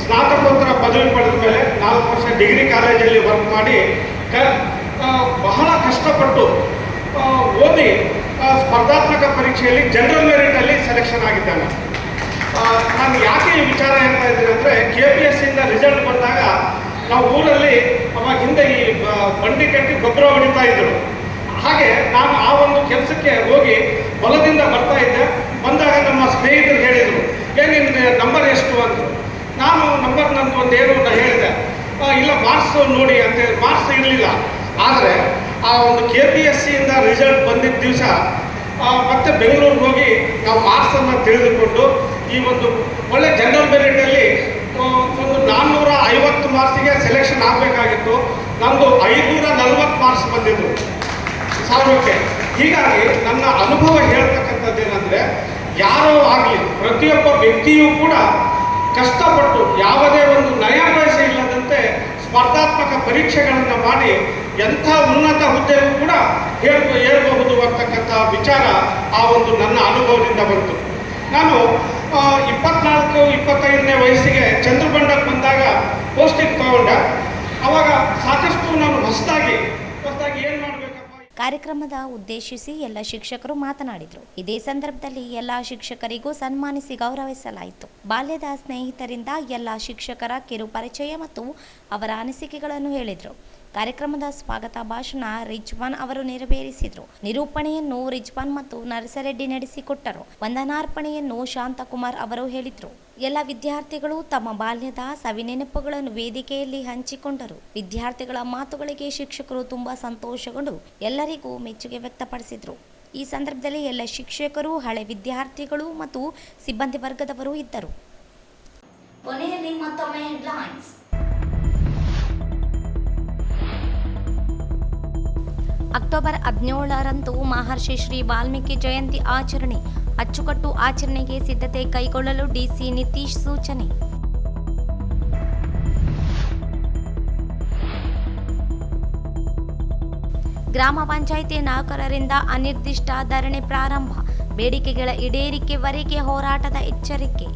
ಸ್ನಾತಕೋತ್ತರ ಪದವಿ ಪಡೆದ ಮೇಲೆ 4 ವರ್ಷ ಡಿಗ್ರಿ ಕಾಲೇಜಲ್ಲಿ ವರ್ಕ್ ಮಾಡಿ ಬಹಳ ಕಷ್ಟಪಟ್ಟು ಓದಿ ಸ್ಪರ್ಧಾತ್ಮಕ ಪರೀಕ್ಷೆಯಲ್ಲಿ ಜನರಲ್ ಮೆರಿಟಲ್ಲಿ ಸೆಲೆಕ್ಷನ್ ಆಗಿದ್ದಾನೆ. ನಾನು ಯಾಕೆ ಈ ವಿಚಾರ ಹೇಳ್ತಾ ಇದ್ದೀನಿ ಅಂದರೆ, KPSCಯಿಂದ ರಿಸಲ್ಟ್ ಬಂದಾಗ ನಾವು ಊರಲ್ಲಿ ಅವಾಗ ಹಿಂದೆ ಈ ಬಂಡಿ ಕಟ್ಟಿ ಗೊಬ್ಬರ ಹೊಡಿತಾ ಇದ್ರು. ಹಾಗೆ ನಾನು ಆ ಒಂದು ಕೆಲಸಕ್ಕೆ ಹೋಗಿ ಹೊಲದಿಂದ ಬರ್ತಾ ಇದ್ದೆ. ಬಂದಾಗ ನಮ್ಮ ಸ್ನೇಹಿತರು ಹೇಳಿದರು, ನಿನ್ನ ನಂಬರ್ ಎಷ್ಟು ಅಂತ. ನಾನು ನಂಬರ್ ನಂದು ಒಂದು ಏನು ಅಂತ ಹೇಳಿದೆ. ಇಲ್ಲ ಮಾರ್ಕ್ಸ್ ನೋಡಿ ಅಂತೇಳಿ ಮಾರ್ಕ್ಸ್ ಇರಲಿಲ್ಲ. ಆದರೆ ಆ ಒಂದು KPSCಯಿಂದ ರಿಸಲ್ಟ್ ಬಂದಿದ್ದ ದಿವಸ ಮತ್ತೆ ಬೆಂಗಳೂರಿಗೆ ಹೋಗಿ ನಾವು ಮಾರ್ಕ್ಸನ್ನು ತಿಳಿದುಕೊಂಡು ಈ ಒಂದು ಒಳ್ಳೆ ಜನರಲ್ ಮೆರಿಟಲ್ಲಿ ಒಂದು 450 ಮಾರ್ಕ್ಸಿಗೆ ಸೆಲೆಕ್ಷನ್ ಆಗಬೇಕಾಗಿತ್ತು. ನಮ್ಮದು 540 ಮಾರ್ಕ್ಸ್ ಬಂದಿದ್ದು 1000ಕ್ಕೆ. ಹೀಗಾಗಿ ನನ್ನ ಅನುಭವ ಹೇಳ್ತಕ್ಕಂಥದ್ದು ಏನಂದರೆ, ಯಾರೋ ಆಗಲಿ ಪ್ರತಿಯೊಬ್ಬ ವ್ಯಕ್ತಿಯೂ ಕೂಡ ಕಷ್ಟಪಟ್ಟು ಯಾವುದೇ ಒಂದು ನಯಾಪೈಸ ಇಲ್ಲದಂತೆ ಸ್ಪರ್ಧಾತ್ಮಕ ಪರೀಕ್ಷೆಗಳನ್ನು ಮಾಡಿ ಎಂಥ ಉನ್ನತ ಹುದ್ದೆಗೂ ಕೂಡ ಏರಬಹುದು ಅಂತಕ್ಕಂಥ ವಿಚಾರ ಆ ಒಂದು ನನ್ನ ಅನುಭವದಿಂದ ಬಂತು. ನಾನು 24-25ನೇ ವಯಸ್ಸಿಗೆ ಚಂದ್ರಬಂಡಕ್ಕೆ ಬಂದಾಗ ಪೋಸ್ಟಿಂಗ್ ತಗೊಂಡೆ. ಅವಾಗ ಸಾಕಷ್ಟು ನಾನು ಹೊಸದಾಗಿ ಏನು ಮಾಡಬೇಕಪ್ಪ. ಕಾರ್ಯಕ್ರಮದ ಉದ್ದೇಶಿಸಿ ಎಲ್ಲ ಶಿಕ್ಷಕರು ಮಾತನಾಡಿದರು. ಇದೇ ಸಂದರ್ಭದಲ್ಲಿ ಎಲ್ಲ ಶಿಕ್ಷಕರಿಗೂ ಸನ್ಮಾನಿಸಿ ಗೌರವಿಸಲಾಯಿತು. ಬಾಲ್ಯದ ಸ್ನೇಹಿತರಿಂದ ಎಲ್ಲ ಶಿಕ್ಷಕರ ಕಿರು ಪರಿಚಯ ಮತ್ತು ಅವರ ಅನಿಸಿಕೆಗಳನ್ನು ಹೇಳಿದರು. ಕಾರ್ಯಕ್ರಮದ ಸ್ವಾಗತ ಭಾಷಣ ರಿಜ್ವಾನ್ ಅವರು ನೆರವೇರಿಸಿದರು. ನಿರೂಪಣೆಯನ್ನು ರಿಜ್ವಾನ್ ಮತ್ತು ನರಸರೆಡ್ಡಿ ನಡೆಸಿಕೊಟ್ಟರು. ವಂದನಾರ್ಪಣೆಯನ್ನು ಶಾಂತಕುಮಾರ್ ಅವರು ಹೇಳಿದರು. ಎಲ್ಲ ವಿದ್ಯಾರ್ಥಿಗಳು ತಮ್ಮ ಬಾಲ್ಯದ ಸವಿನೆನಪುಗಳನ್ನು ವೇದಿಕೆಯಲ್ಲಿ ಹಂಚಿಕೊಂಡರು. ವಿದ್ಯಾರ್ಥಿಗಳ ಮಾತುಗಳಿಗೆ ಶಿಕ್ಷಕರು ತುಂಬಾ ಸಂತೋಷಗೊಂಡು ಎಲ್ಲರಿಗೂ ಮೆಚ್ಚುಗೆ ವ್ಯಕ್ತಪಡಿಸಿದರು. ಈ ಸಂದರ್ಭದಲ್ಲಿ ಎಲ್ಲ ಶಿಕ್ಷಕರು, ಹಳೆ ವಿದ್ಯಾರ್ಥಿಗಳು ಮತ್ತು ಸಿಬ್ಬಂದಿ ವರ್ಗದವರು ಇದ್ದರು. ಕೊನೆಯಲ್ಲಿ ಮತ್ತೊಮ್ಮೆ ಹೆಡ್ಲೈನ್ಸ್. ಅಕ್ಟೋಬರ್ 17ರಂದು ಮಹರ್ಷಿ ಶ್ರೀ ವಾಲ್ಮೀಕಿ ಜಯಂತಿ ಆಚರಣೆ. ಅಚ್ಚುಕಟ್ಟು ಆಚರಣೆಗೆ ಸಿದ್ಧತೆ ಕೈಗೊಳ್ಳಲು ಡಿಸಿ ನಿತೀಶ್ ಸೂಚನೆ. ಗ್ರಾಮ ಪಂಚಾಯಿತಿ ನೌಕರರಿಂದ ಅನಿರ್ದಿಷ್ಟ ಧರಣಿ ಪ್ರಾರಂಭ. ಬೇಡಿಕೆಗಳ ಈಡೇರಿಕೆವರೆಗೆ ಹೋರಾಟದ ಎಚ್ಚರಿಕೆ.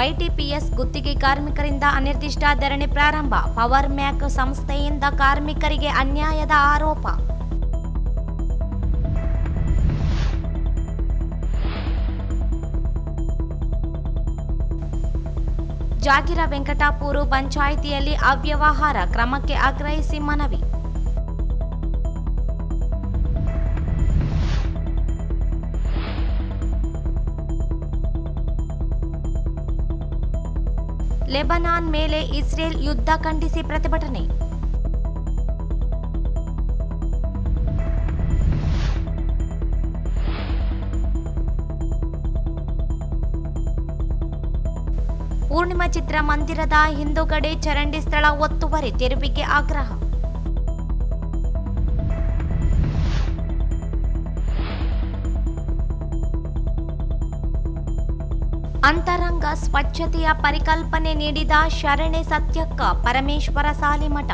YTPS ಗುತ್ತಿಗೆ ಕಾರ್ಮಿಕರಿಂದ ಅನಿರ್ದಿಷ್ಟ ಧರಣಿ ಪ್ರಾರಂಭ. ಪವರ್ ಮ್ಯಾಕ್ ಸಂಸ್ಥೆಯಿಂದ ಕಾರ್ಮಿಕರಿಗೆ ಅನ್ಯಾಯದ ಆರೋಪ. ಜಾಗಿರ ವೆಂಕಟಾಪುರ ಪಂಚಾಯಿತಿಯಲ್ಲಿ ಅವ್ಯವಹಾರ ಕ್ರಮಕ್ಕೆ ಆಗ್ರಹಿಸಿ ಮನವಿ. ಲೆಬನಾನ್ ಮೇಲೆ ಇಸ್ರೇಲ್ ಯುದ್ಧ ಖಂಡಿಸಿ ಪ್ರತಿಭಟನೆ. ಪೂರ್ಣಿಮಾ ಚಿತ್ರಮಂದಿರದ ಹಿಂದುಗಡೆ ಚರಂಡಿ ಸ್ಥಳ ಒತ್ತುವರಿ, ತೆರವಿಗೆ ಆಗ್ರಹ. ಅಂತರಂಗ ಸ್ವಚ್ಛತೆಯ ಪರಿಕಲ್ಪನೆ ನೀಡಿದ ಶರಣೆ ಸತ್ಯಕ್ಕ ಪರಮೇಶ್ವರ ಸಾಲಿಮಠ.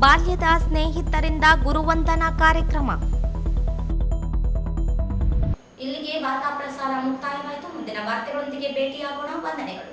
ಬಾಲ್ಯದ ಸ್ನೇಹಿತರಿಂದ ಗುರುವಂದನಾ ಕಾರ್ಯಕ್ರಮ. ಇಲ್ಲಿಗೆ ವಾರ್ತಾ ಪ್ರಸಾರ ಮುಕ್ತಾಯವಾಯಿತು. ಮುಂದಿನ ವಾರ್ತೆಗಳೊಂದಿಗೆ ಭೇಟಿಯಾಗೋಣ. ವಂದನೆಗಳು.